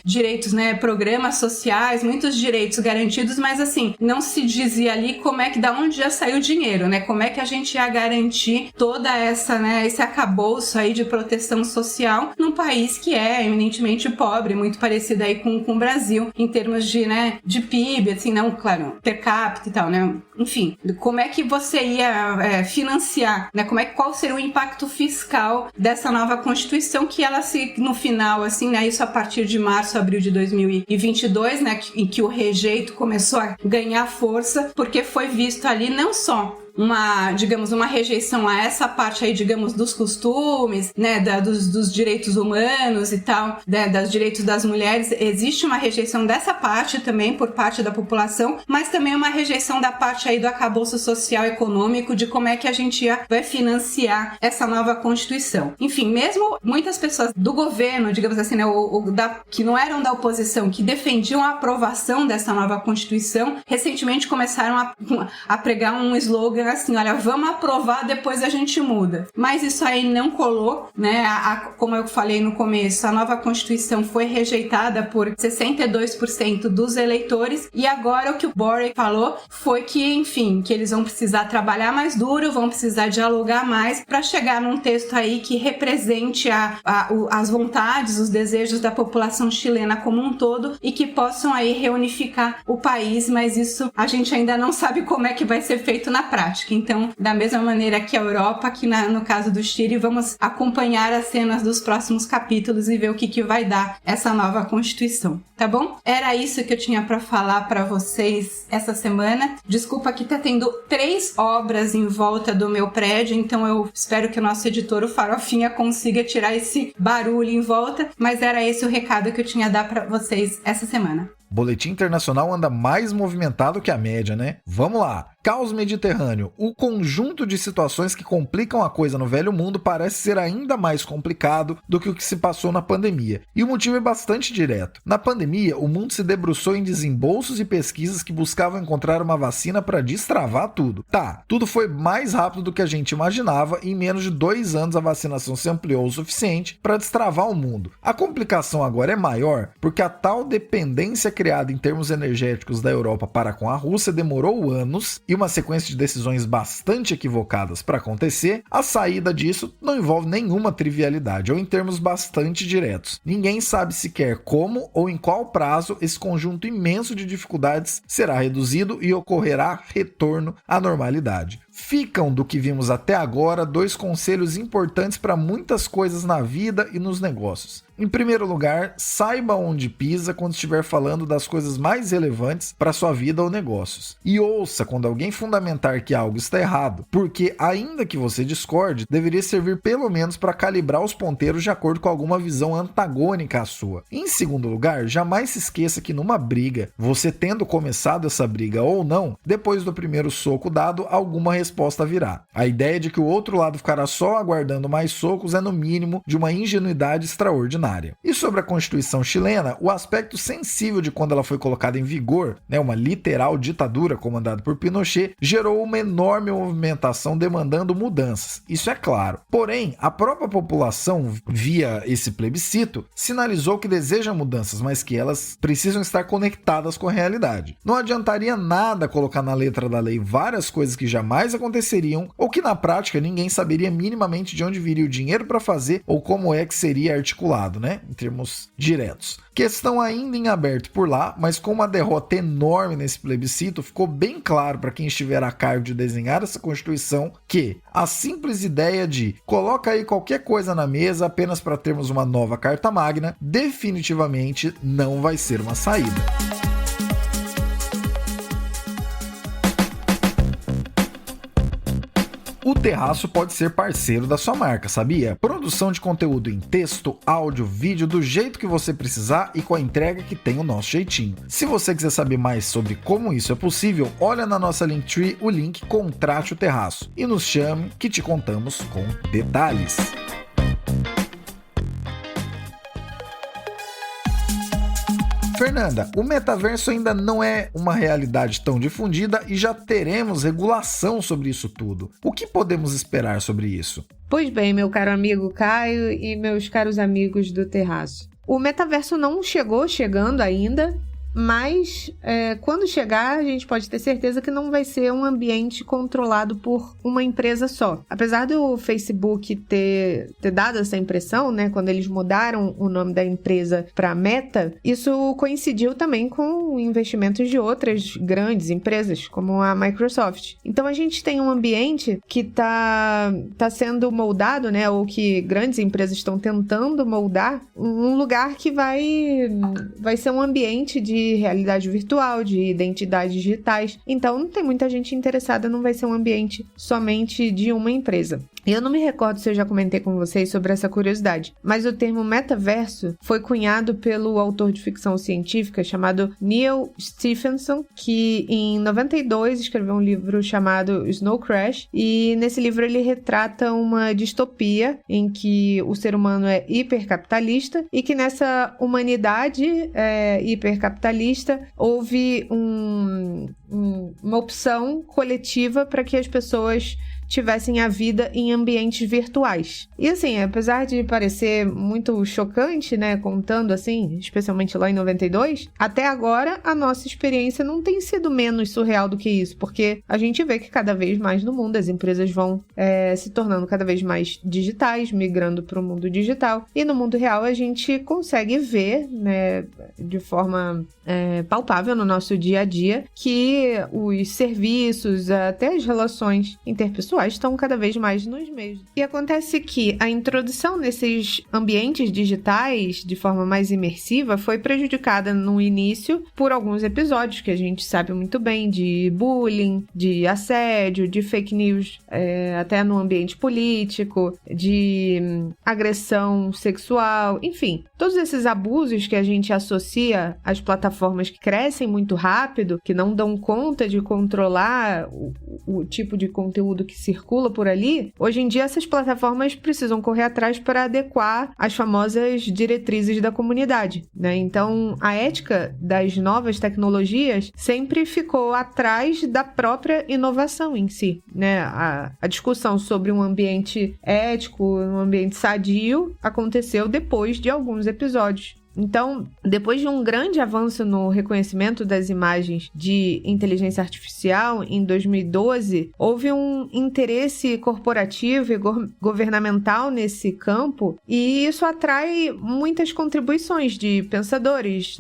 direitos, né, programas sociais, muitos direitos garantidos, mas, assim, não se dizia ali como é que, da onde já saiu o dinheiro, né, como é que a gente ia garantir toda essa, né, esse acabouço aí de proteção social num país que é eminentemente pobre, muito parecido aí com o Brasil, em termos de, né, de PIB, assim, não, claro, per capita e tal, né, enfim, como é que você ia financiar, né, qual seria o impacto fiscal dessa nova Constituição, que ela no final, assim, né, isso a partir de março, abril de 2022, né, em que o rejeito começou a ganhar força, porque foi visto ali não só uma rejeição a essa parte aí, digamos, dos costumes, né, dos direitos humanos e tal, né, dos direitos das mulheres. Existe uma rejeição dessa parte também por parte da população, mas também uma rejeição da parte aí do arcabouço social e econômico, de como é que a gente vai financiar essa nova Constituição. Enfim, mesmo muitas pessoas do governo, digamos assim, né, que não eram da oposição, que defendiam a aprovação dessa nova Constituição, recentemente começaram a pregar um slogan assim, olha, vamos aprovar, depois a gente muda. Mas isso aí não colou, né? Como eu falei no começo, a nova Constituição foi rejeitada por 62% dos eleitores, e agora o que o Boric falou foi que, enfim, que eles vão precisar trabalhar mais duro, vão precisar dialogar mais para chegar num texto aí que represente as vontades, os desejos da população chilena como um todo e que possam aí reunificar o país, mas isso a gente ainda não sabe como é que vai ser feito na prática. Então, da mesma maneira que a Europa, aqui no caso do Chile, vamos acompanhar as cenas dos próximos capítulos e ver o que vai dar essa nova Constituição, tá bom? Era isso que eu tinha para falar para vocês essa semana. Desculpa que tá tendo 3 obras em volta do meu prédio, então eu espero que o nosso editor, o Farofinha, consiga tirar esse barulho em volta, mas era esse o recado que eu tinha a dar para vocês essa semana. O boletim internacional anda mais movimentado que a média, né? Vamos lá! Caos Mediterrâneo. O conjunto de situações que complicam a coisa no velho mundo parece ser ainda mais complicado do que o que se passou na pandemia. E o motivo é bastante direto. Na pandemia, o mundo se debruçou em desembolsos e pesquisas que buscavam encontrar uma vacina para destravar tudo. Tá, tudo foi mais rápido do que a gente imaginava e em menos de 2 anos a vacinação se ampliou o suficiente para destravar o mundo. A complicação agora é maior porque a tal dependência criada em termos energéticos da Europa para com a Rússia demorou anos e uma sequência de decisões bastante equivocadas para acontecer. A saída disso não envolve nenhuma trivialidade ou em termos bastante diretos. Ninguém sabe sequer como ou em qual prazo esse conjunto imenso de dificuldades será reduzido e ocorrerá retorno à normalidade. Ficam do que vimos até agora 2 conselhos importantes para muitas coisas na vida e nos negócios. Em primeiro lugar, saiba onde pisa quando estiver falando das coisas mais relevantes para sua vida ou negócios. E ouça quando alguém fundamentar que algo está errado, porque ainda que você discorde, deveria servir pelo menos para calibrar os ponteiros de acordo com alguma visão antagônica à sua. Em segundo lugar, jamais se esqueça que numa briga, você tendo começado essa briga ou não, depois do primeiro soco dado, alguma resposta virá. A ideia de que o outro lado ficará só aguardando mais socos é no mínimo de uma ingenuidade extraordinária. E sobre a Constituição chilena, o aspecto sensível de quando ela foi colocada em vigor, uma literal ditadura comandada por Pinochet, gerou uma enorme movimentação demandando mudanças. Isso é claro. Porém, a própria população, via esse plebiscito, sinalizou que deseja mudanças, mas que elas precisam estar conectadas com a realidade. Não adiantaria nada colocar na letra da lei várias coisas que jamais aconteceriam ou que na prática ninguém saberia minimamente de onde viria o dinheiro para fazer ou como é que seria articulado, em termos diretos. Questão ainda em aberto por lá, mas com uma derrota enorme nesse plebiscito, ficou bem claro para quem estiver a cargo de desenhar essa Constituição que a simples ideia de coloca aí qualquer coisa na mesa apenas para termos uma nova Carta Magna definitivamente não vai ser uma saída. O Terraço pode ser parceiro da sua marca, sabia? Produção de conteúdo em texto, áudio, vídeo, do jeito que você precisar e com a entrega que tem o nosso jeitinho. Se você quiser saber mais sobre como isso é possível, olha na nossa Linktree o link Contrate o Terraço e nos chame que te contamos com detalhes. Fernanda, o metaverso ainda não é uma realidade tão difundida e já teremos regulação sobre isso tudo. O que podemos esperar sobre isso? Pois bem, meu caro amigo Caio e meus caros amigos do Terraço. O metaverso não chegando ainda, mas quando chegar, a gente pode ter certeza que não vai ser um ambiente controlado por uma empresa só. Apesar do Facebook ter dado essa impressão, quando eles mudaram o nome da empresa para Meta, isso coincidiu também com investimentos de outras grandes empresas, como a Microsoft. Então a gente tem um ambiente que está sendo moldado, ou que grandes empresas estão tentando moldar, um lugar que vai ser um ambiente de realidade virtual, de identidades digitais. Então, não tem muita gente interessada, não vai ser um ambiente somente de uma empresa. Eu não me recordo se eu já comentei com vocês sobre essa curiosidade, mas o termo metaverso foi cunhado pelo autor de ficção científica chamado Neil Stephenson, que em 92 escreveu um livro chamado Snow Crash, e nesse livro ele retrata uma distopia em que o ser humano é hipercapitalista e que nessa humanidade hipercapitalista houve uma opção coletiva para que as pessoas tivessem a vida em ambientes virtuais. E assim, apesar de parecer muito chocante, contando assim, especialmente lá em 92, até agora a nossa experiência não tem sido menos surreal do que isso, porque a gente vê que cada vez mais no mundo as empresas vão se tornando cada vez mais digitais, migrando para o mundo digital, e no mundo real a gente consegue ver, de forma palpável no nosso dia a dia, que os serviços, até as relações interpessoais estão cada vez mais nos meios. E acontece que a introdução nesses ambientes digitais de forma mais imersiva foi prejudicada no início por alguns episódios que a gente sabe muito bem, de bullying, de assédio, de fake news, até no ambiente político, de agressão sexual, enfim, todos esses abusos que a gente associa às plataformas que crescem muito rápido, que não dão conta de controlar o tipo de conteúdo que circula por ali, hoje em dia essas plataformas precisam correr atrás para adequar as famosas diretrizes da comunidade, Então, a ética das novas tecnologias sempre ficou atrás da própria inovação em si, A discussão sobre um ambiente ético, um ambiente sadio, aconteceu depois de alguns episódios. Então, depois de um grande avanço no reconhecimento das imagens de inteligência artificial, em 2012, houve um interesse corporativo e governamental nesse campo, e isso atrai muitas contribuições de pensadores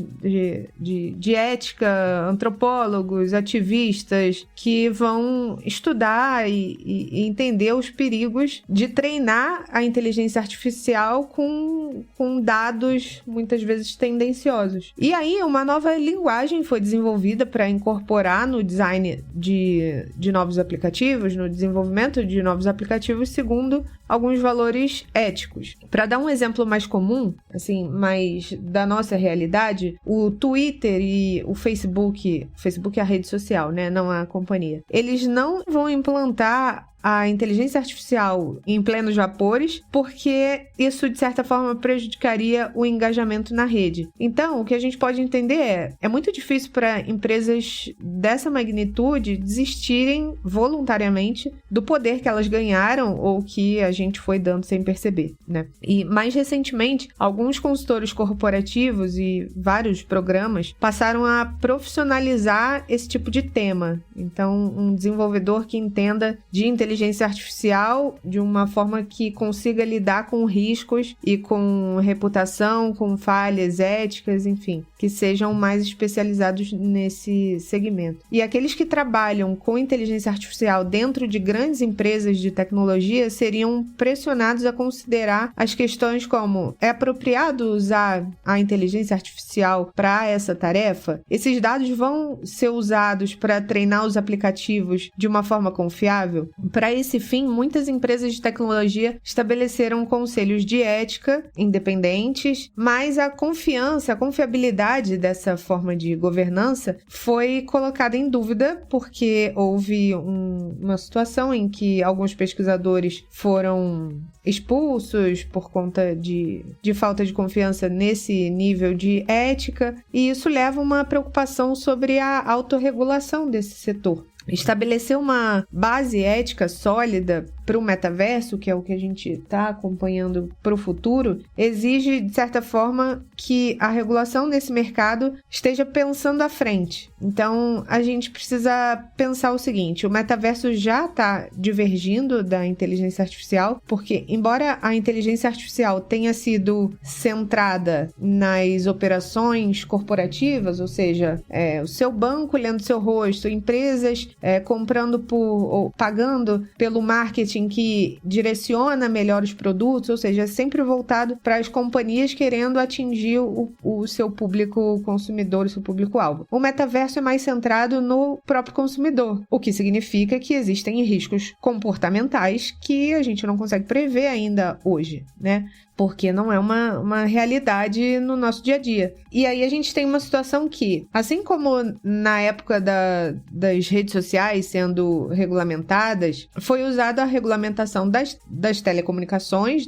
de ética, antropólogos, ativistas, que vão estudar e entender os perigos de treinar a inteligência artificial com dados muitas vezes tendenciosos. E aí, uma nova linguagem foi desenvolvida para incorporar no design de novos aplicativos, no desenvolvimento de novos aplicativos, segundo alguns valores éticos. Para dar um exemplo mais comum, assim, mais da nossa realidade, o Twitter e o Facebook é a rede social, né, não a companhia, eles não vão implantar a inteligência artificial em plenos vapores, porque isso, de certa forma, prejudicaria o engajamento na rede. Então, o que a gente pode entender é muito difícil para empresas dessa magnitude desistirem voluntariamente do poder que elas ganharam ou que a gente foi dando sem perceber, né? E, mais recentemente, alguns consultores corporativos e vários programas passaram a profissionalizar esse tipo de tema. Então, um desenvolvedor que entenda de inteligência artificial de uma forma que consiga lidar com riscos e com reputação, com falhas éticas, enfim, que sejam mais especializados nesse segmento. E aqueles que trabalham com inteligência artificial dentro de grandes empresas de tecnologia seriam pressionados a considerar as questões como: é apropriado usar a inteligência artificial para essa tarefa? Esses dados vão ser usados para treinar os aplicativos de uma forma confiável? Para esse fim, muitas empresas de tecnologia estabeleceram conselhos de ética independentes, mas a confiabilidade dessa forma de governança foi colocada em dúvida porque houve uma situação em que alguns pesquisadores foram expulsos por conta de falta de confiança nesse nível de ética, e isso leva a uma preocupação sobre a autorregulação desse setor. Estabelecer uma base ética sólida para o metaverso, que é o que a gente está acompanhando para o futuro, exige, de certa forma, que a regulação desse mercado esteja pensando à frente. Então, a gente precisa pensar o seguinte: o metaverso já está divergindo da inteligência artificial, porque, embora a inteligência artificial tenha sido centrada nas operações corporativas, ou seja, o seu banco lendo seu rosto, empresas comprando ou pagando pelo marketing que direciona melhor os produtos, ou seja, sempre voltado para as companhias querendo atingir o seu público consumidor, o seu público-alvo. O metaverso é mais centrado no próprio consumidor, o que significa que existem riscos comportamentais que a gente não consegue prever ainda hoje, né? Porque não é uma realidade no nosso dia a dia. E aí a gente tem uma situação que, assim como na época das redes sociais sendo regulamentadas, foi usada a regulamentação das telecomunicações,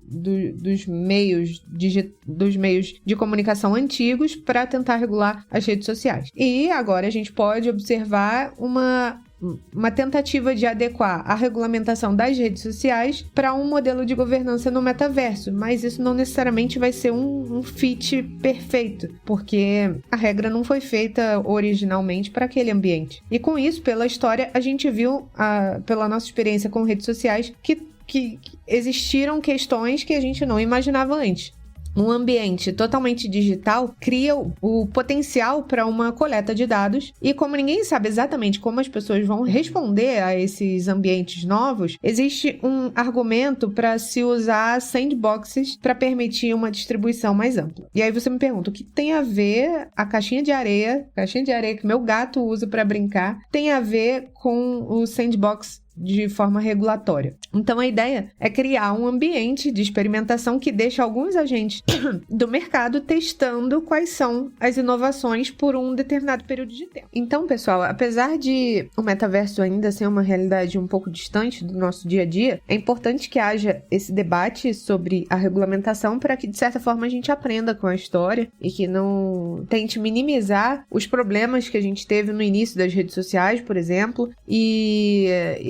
dos meios de comunicação antigos para tentar regular as redes sociais. E agora a gente pode observar uma tentativa de adequar a regulamentação das redes sociais para um modelo de governança no metaverso, mas isso não necessariamente vai ser um fit perfeito, porque a regra não foi feita originalmente para aquele ambiente. E com isso, pela história, a gente viu, pela nossa experiência com redes sociais, que existiram questões que a gente não imaginava antes. Um ambiente totalmente digital cria o potencial para uma coleta de dados, e como ninguém sabe exatamente como as pessoas vão responder a esses ambientes novos, existe um argumento para se usar sandboxes para permitir uma distribuição mais ampla. E aí você me pergunta, o que tem a ver a caixinha de areia que meu gato usa para brincar, tem a ver com o sandbox de forma regulatória? Então a ideia é criar um ambiente de experimentação que deixa alguns agentes do mercado testando quais são as inovações por um determinado período de tempo. Então, pessoal, apesar de o metaverso ainda ser uma realidade um pouco distante do nosso dia a dia, é importante que haja esse debate sobre a regulamentação para que, de certa forma, a gente aprenda com a história e que não tente minimizar os problemas que a gente teve no início das redes sociais, por exemplo, e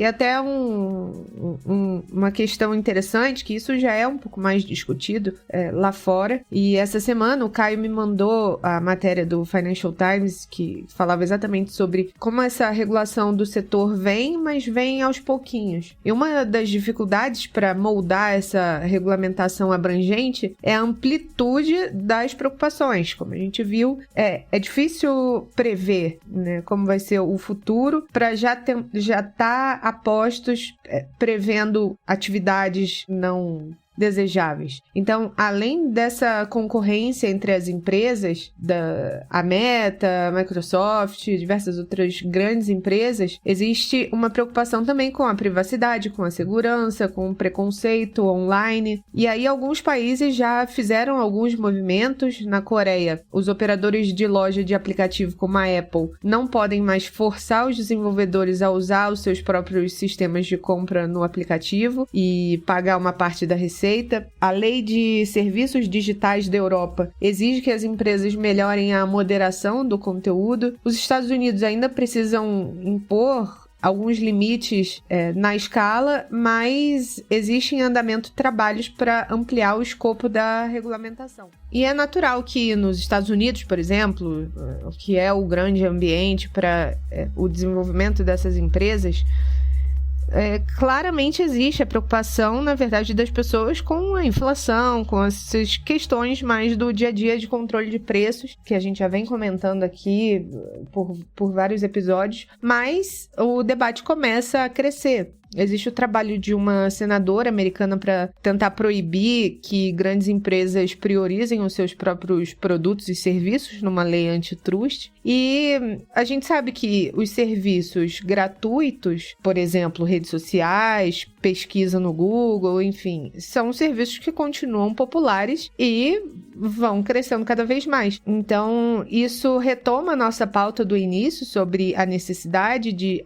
até uma questão interessante, que isso já é um pouco mais discutido lá fora. E essa semana o Caio me mandou a matéria do Financial Times, que falava exatamente sobre como essa regulação do setor mas vem aos pouquinhos. E uma das dificuldades para moldar essa regulamentação abrangente é a amplitude das preocupações. Como a gente viu, é difícil prever, né, como vai ser o futuro para já estar apostos prevendo atividades não desejáveis. Então, além dessa concorrência entre as empresas, a Meta, a Microsoft, diversas outras grandes empresas, existe uma preocupação também com a privacidade, com a segurança, com o preconceito online. E aí alguns países já fizeram alguns movimentos. Na Coreia, os operadores de loja de aplicativo como a Apple não podem mais forçar os desenvolvedores a usar os seus próprios sistemas de compra no aplicativo e pagar uma parte da receita. A lei de serviços digitais da Europa exige que as empresas melhorem a moderação do conteúdo. Os Estados Unidos ainda precisam impor alguns limites na escala, mas existe em andamento trabalhos para ampliar o escopo da regulamentação. E é natural que nos Estados Unidos, por exemplo, que é o grande ambiente para o desenvolvimento dessas empresas, claramente existe a preocupação, na verdade, das pessoas com a inflação, com essas questões mais do dia a dia de controle de preços, que a gente já vem comentando aqui por vários episódios, mas o debate começa a crescer. Existe o trabalho de uma senadora americana para tentar proibir que grandes empresas priorizem os seus próprios produtos e serviços numa lei antitrust. E a gente sabe que os serviços gratuitos, por exemplo, redes sociais, pesquisa no Google, enfim, são serviços que continuam populares e vão crescendo cada vez mais. Então, isso retoma a nossa pauta do início sobre a necessidade de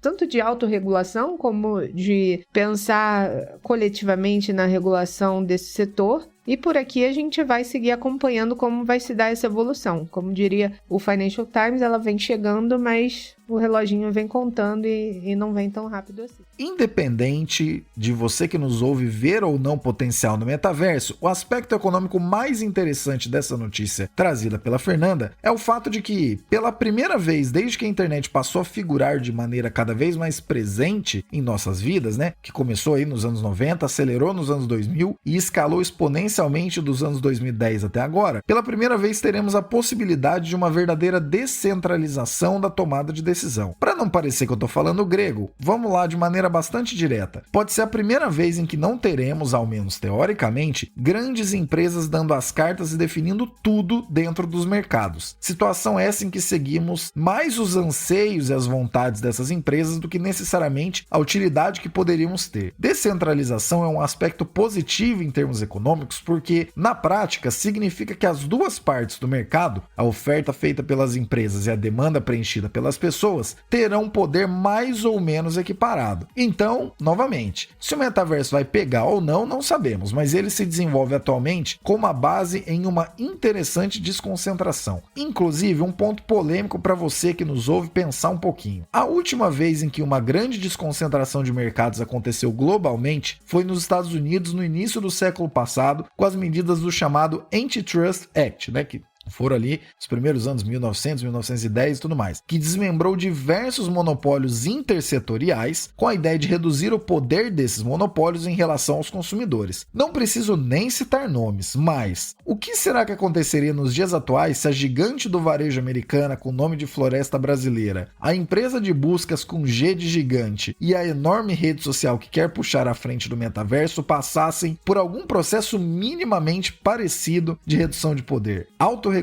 tanto de autorregulação como de pensar coletivamente na regulação desse setor. E por aqui a gente vai seguir acompanhando como vai se dar essa evolução. Como diria o Financial Times, ela vem chegando, mas o reloginho vem contando e não vem tão rápido assim. Independente de você que nos ouve ver ou não potencial no metaverso, o aspecto econômico mais interessante dessa notícia trazida pela Fernanda é o fato de que, pela primeira vez desde que a internet passou a figurar de maneira cada vez mais presente em nossas vidas, né, que começou aí nos anos 90, acelerou nos anos 2000 e escalou exponencialmente dos anos 2010 até agora, pela primeira vez teremos a possibilidade de uma verdadeira descentralização da tomada de decisão. Para não parecer que eu tô falando grego, vamos lá de maneira bastante direta. Pode ser a primeira vez em que não teremos, ao menos teoricamente, grandes empresas dando as cartas e definindo tudo dentro dos mercados. Situação essa em que seguimos mais os anseios e as vontades dessas empresas do que necessariamente a utilidade que poderíamos ter. Descentralização é um aspecto positivo em termos econômicos porque, na prática, significa que as duas partes do mercado, a oferta feita pelas empresas e a demanda preenchida pelas pessoas, terão poder mais ou menos equiparado. Então, novamente, se o metaverso vai pegar ou não, não sabemos, mas ele se desenvolve atualmente com uma base em uma interessante desconcentração. Inclusive, um ponto polêmico para você que nos ouve pensar um pouquinho. A última vez em que uma grande desconcentração de mercados aconteceu globalmente foi nos Estados Unidos no início do século passado, com as medidas do chamado Antitrust Act, né, que foram ali os primeiros anos, 1900, 1910 e tudo mais, que desmembrou diversos monopólios intersetoriais com a ideia de reduzir o poder desses monopólios em relação aos consumidores. Não preciso nem citar nomes, mas o que será que aconteceria nos dias atuais se a gigante do varejo americana com o nome de Floresta Brasileira, a empresa de buscas com G de gigante e a enorme rede social que quer puxar à frente do metaverso passassem por algum processo minimamente parecido de redução de poder? Autorregulação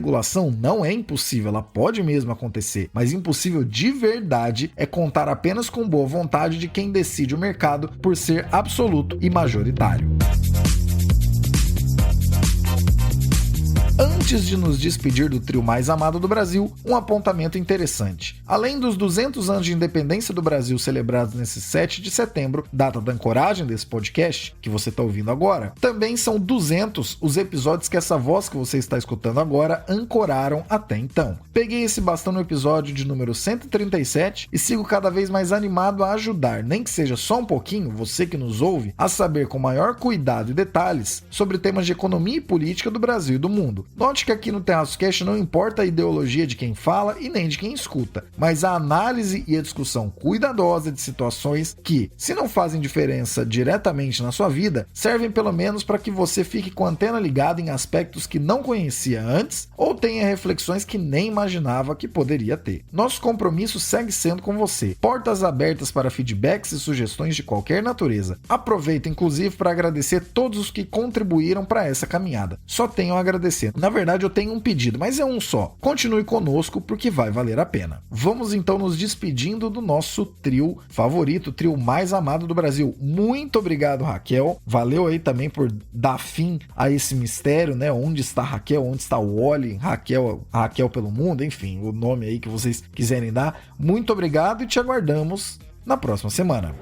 não é impossível, ela pode mesmo acontecer, mas impossível de verdade é contar apenas com boa vontade de quem decide o mercado por ser absoluto e majoritário. Antes de nos despedir do trio mais amado do Brasil, um apontamento interessante. Além dos 200 anos de independência do Brasil celebrados nesse 7 de setembro, data da ancoragem desse podcast, que você está ouvindo agora, também são 200 os episódios que essa voz que você está escutando agora ancoraram até então. Peguei esse bastão no episódio de número 137 e sigo cada vez mais animado a ajudar, nem que seja só um pouquinho, você que nos ouve, a saber com maior cuidado e detalhes sobre temas de economia e política do Brasil e do mundo. Note Note que aqui no Terraço Cast não importa a ideologia de quem fala e nem de quem escuta, mas a análise e a discussão cuidadosa de situações que, se não fazem diferença diretamente na sua vida, servem pelo menos para que você fique com a antena ligada em aspectos que não conhecia antes ou tenha reflexões que nem imaginava que poderia ter. Nosso compromisso segue sendo com você. Portas abertas para feedbacks e sugestões de qualquer natureza. Aproveito inclusive para agradecer todos os que contribuíram para essa caminhada. Só tenho a agradecer. Na verdade eu tenho um pedido, mas é um só. Continue conosco porque vai valer a pena. Vamos então nos despedindo do nosso trio favorito, o trio mais amado do Brasil. Muito obrigado, Raquel. Valeu aí também por dar fim a esse mistério, né? Onde está Raquel, onde está o Wally, Raquel pelo mundo, enfim, o nome aí que vocês quiserem dar. Muito obrigado e te aguardamos na próxima semana.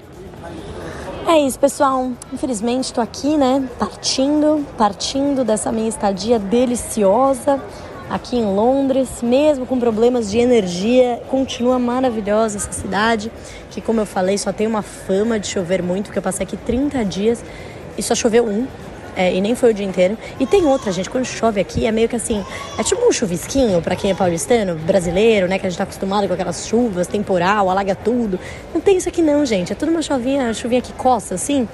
É isso, pessoal. Infelizmente, estou aqui, né? Partindo dessa minha estadia deliciosa aqui em Londres, mesmo com problemas de energia. Continua maravilhosa essa cidade, que, como eu falei, só tem uma fama de chover muito, porque eu passei aqui 30 dias e só choveu e nem foi o dia inteiro. E tem outra, gente, quando chove aqui é meio que assim, é tipo um chuvisquinho pra quem é paulistano, brasileiro, né, que a gente tá acostumado com aquelas chuvas, temporal, alaga tudo. Não tem isso aqui não, gente, é tudo uma chuvinha que coça, assim.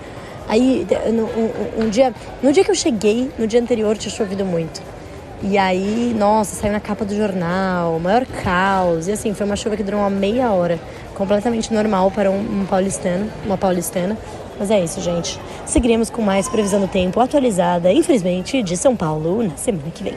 Aí, no dia que eu cheguei, no dia anterior tinha chovido muito. E aí, nossa, saiu na capa do jornal, maior caos. E assim, foi uma chuva que durou uma meia hora, completamente normal para um paulistano, uma paulistana. Mas é isso, gente. Seguiremos com mais previsão do tempo atualizada, infelizmente, de São Paulo na semana que vem.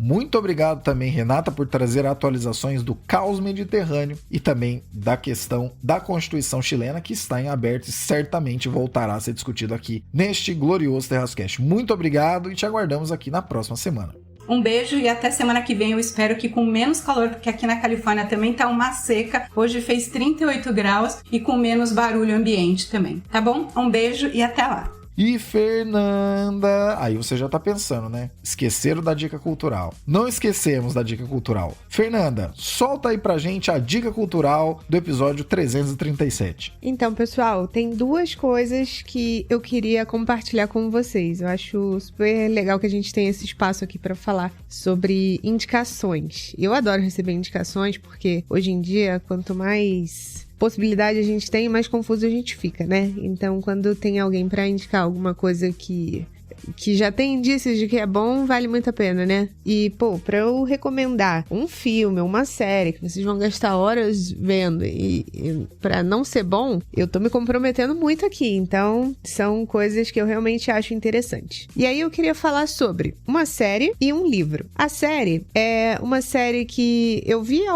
Muito obrigado também, Renata, por trazer atualizações do caos mediterrâneo e também da questão da Constituição chilena, que está em aberto e certamente voltará a ser discutido aqui neste glorioso Terraço Cast. Muito obrigado e te aguardamos aqui na próxima semana. Um beijo e até semana que vem, eu espero que com menos calor, porque aqui na Califórnia também tá uma seca. Hoje fez 38 graus e com menos barulho ambiente também, tá bom? Um beijo e até lá. E Fernanda, aí você já tá pensando, né? Esqueceram da dica cultural. Não esquecemos da dica cultural. Fernanda, solta aí pra gente a dica cultural do episódio 337. Então, pessoal, tem duas coisas que eu queria compartilhar com vocês. Eu acho super legal que a gente tenha esse espaço aqui pra falar sobre indicações. Eu adoro receber indicações porque hoje em dia, quanto mais possibilidade a gente tem, mais confuso a gente fica, né? Então, quando tem alguém pra indicar alguma coisa que já tem indícios de que é bom, vale muito a pena, né? E, pra eu recomendar um filme ou uma série que vocês vão gastar horas vendo e pra não ser bom, eu tô me comprometendo muito aqui. Então, são coisas que eu realmente acho interessantes. E aí eu queria falar sobre uma série e um livro. A série é uma série que eu vi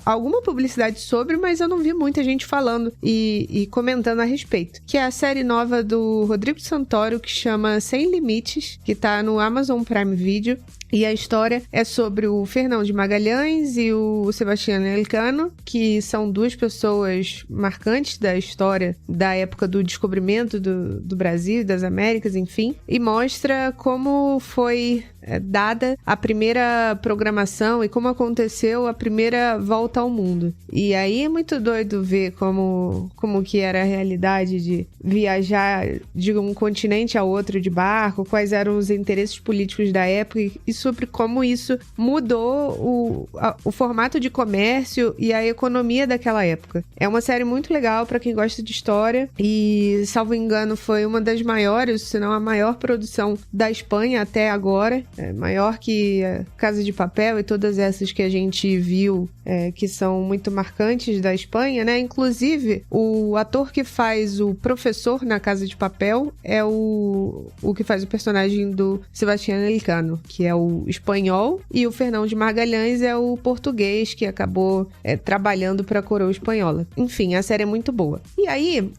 alguma publicidade sobre, mas eu não vi muita gente falando e comentando a respeito, que é a série nova do Rodrigo Santoro, que chama Sem Limites, que tá no Amazon Prime Video. E a história é sobre o Fernão de Magalhães e o Sebastião Elcano, que são duas pessoas marcantes da história da época do descobrimento do Brasil, das Américas, enfim. E mostra como foi dada a primeira programação e como aconteceu a primeira volta ao mundo. E aí é muito doido ver como que era a realidade de viajar de um continente a outro de barco, quais eram os interesses políticos da época e sobre como isso mudou o formato de comércio e a economia daquela época. É uma série muito legal para quem gosta de história e, salvo engano, foi uma das maiores, se não a maior produção da Espanha até agora. Maior que Casa de Papel e todas essas que a gente viu, que são muito marcantes da Espanha, né? Inclusive, o ator que faz o professor na Casa de Papel é o que faz o personagem do Sebastião Elcano, que é o espanhol, e o Fernão de Magalhães é o português, que acabou trabalhando para a coroa espanhola. Enfim, a série é muito boa. E aí,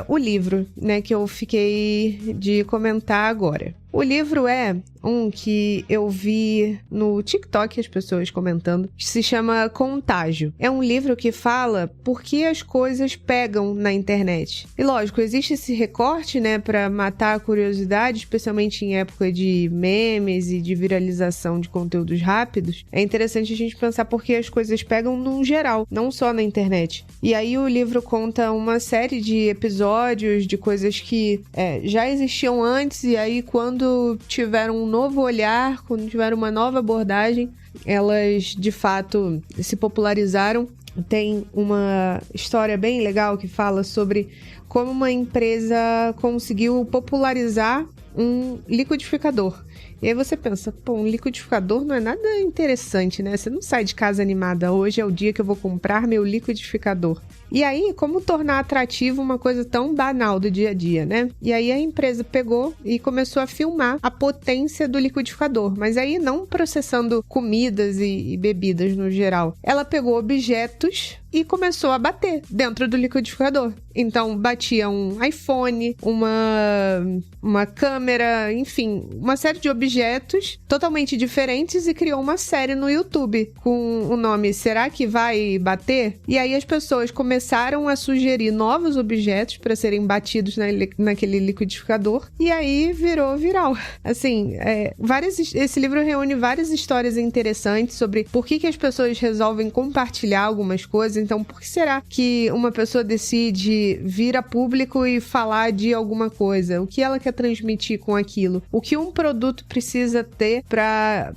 o livro, né, que eu fiquei de comentar agora. O livro é um que eu vi no TikTok as pessoas comentando, que se chama Contágio. É um livro que fala por que as coisas pegam na internet. E lógico, existe esse recorte, né, para matar a curiosidade, especialmente em época de memes e de viralização de conteúdos rápidos. É interessante a gente pensar por que as coisas pegam no geral, não só na internet. E aí o livro conta uma série de episódios de coisas que já existiam antes, e aí quando tiveram um novo olhar, quando tiveram uma nova abordagem, elas de fato se popularizaram. Tem uma história bem legal que fala sobre como uma empresa conseguiu popularizar um liquidificador. E aí você pensa, um liquidificador não é nada interessante, né? Você não sai de casa animada, hoje é o dia que eu vou comprar meu liquidificador. E aí, como tornar atrativo uma coisa tão banal do dia a dia, né? E aí a empresa pegou e começou a filmar a potência do liquidificador, mas aí não processando comidas e bebidas no geral. Ela pegou objetos e começou a bater dentro do liquidificador. Então, batia um iPhone, uma câmera, enfim, uma série de objetos totalmente diferentes e criou uma série no YouTube com o nome Será que vai bater? E aí as pessoas começaram a sugerir novos objetos para serem batidos naquele liquidificador e aí virou viral. Assim, esse livro reúne várias histórias interessantes sobre por que as pessoas resolvem compartilhar algumas coisas. Então, por que será que uma pessoa decide vir a público e falar de alguma coisa? O que ela quer transmitir com aquilo? O que um produto precisa ter para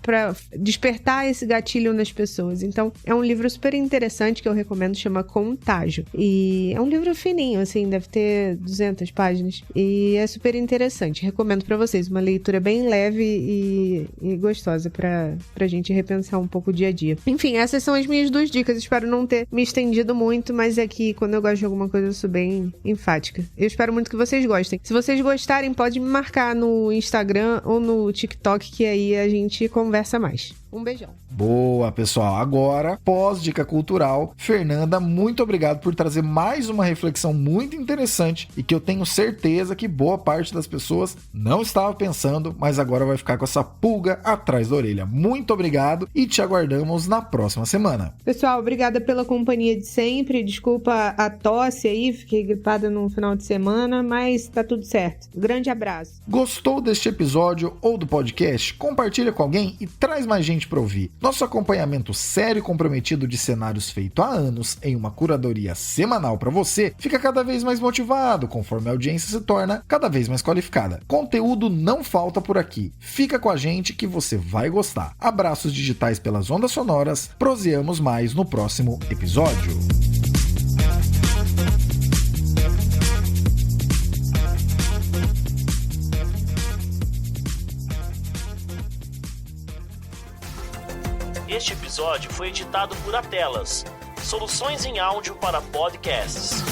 despertar esse gatilho nas pessoas? Então, é um livro super interessante que eu recomendo, chama Contágio. E é um livro fininho, assim, deve ter 200 páginas. E é super interessante. Recomendo para vocês. Uma leitura bem leve e gostosa pra gente repensar um pouco o dia a dia. Enfim, essas são as minhas 2 dicas. Espero não ter me estendido muito, mas é que quando eu gosto de alguma coisa eu sou bem enfática. Eu espero muito que vocês gostem. Se vocês gostarem, pode me marcar no Instagram ou no TikTok, que aí a gente conversa mais. Um beijão. Boa, pessoal. Agora, pós-dica cultural, Fernanda, muito obrigado por trazer mais uma reflexão muito interessante e que eu tenho certeza que boa parte das pessoas não estava pensando, mas agora vai ficar com essa pulga atrás da orelha. Muito obrigado e te aguardamos na próxima semana. Pessoal, obrigada pela companhia de sempre. Desculpa a tosse aí, fiquei gripada no final de semana, mas tá tudo certo. Grande abraço. Gostou deste episódio ou do podcast? Compartilha com alguém e traz mais gente para ouvir. Nosso acompanhamento sério e comprometido de cenários feito há anos em uma curadoria semanal para você fica cada vez mais motivado conforme a audiência se torna cada vez mais qualificada. Conteúdo não falta por aqui. Fica com a gente que você vai gostar. Abraços digitais pelas ondas sonoras. Proseamos mais no próximo episódio. Este episódio foi editado por Atelas, soluções em áudio para podcasts.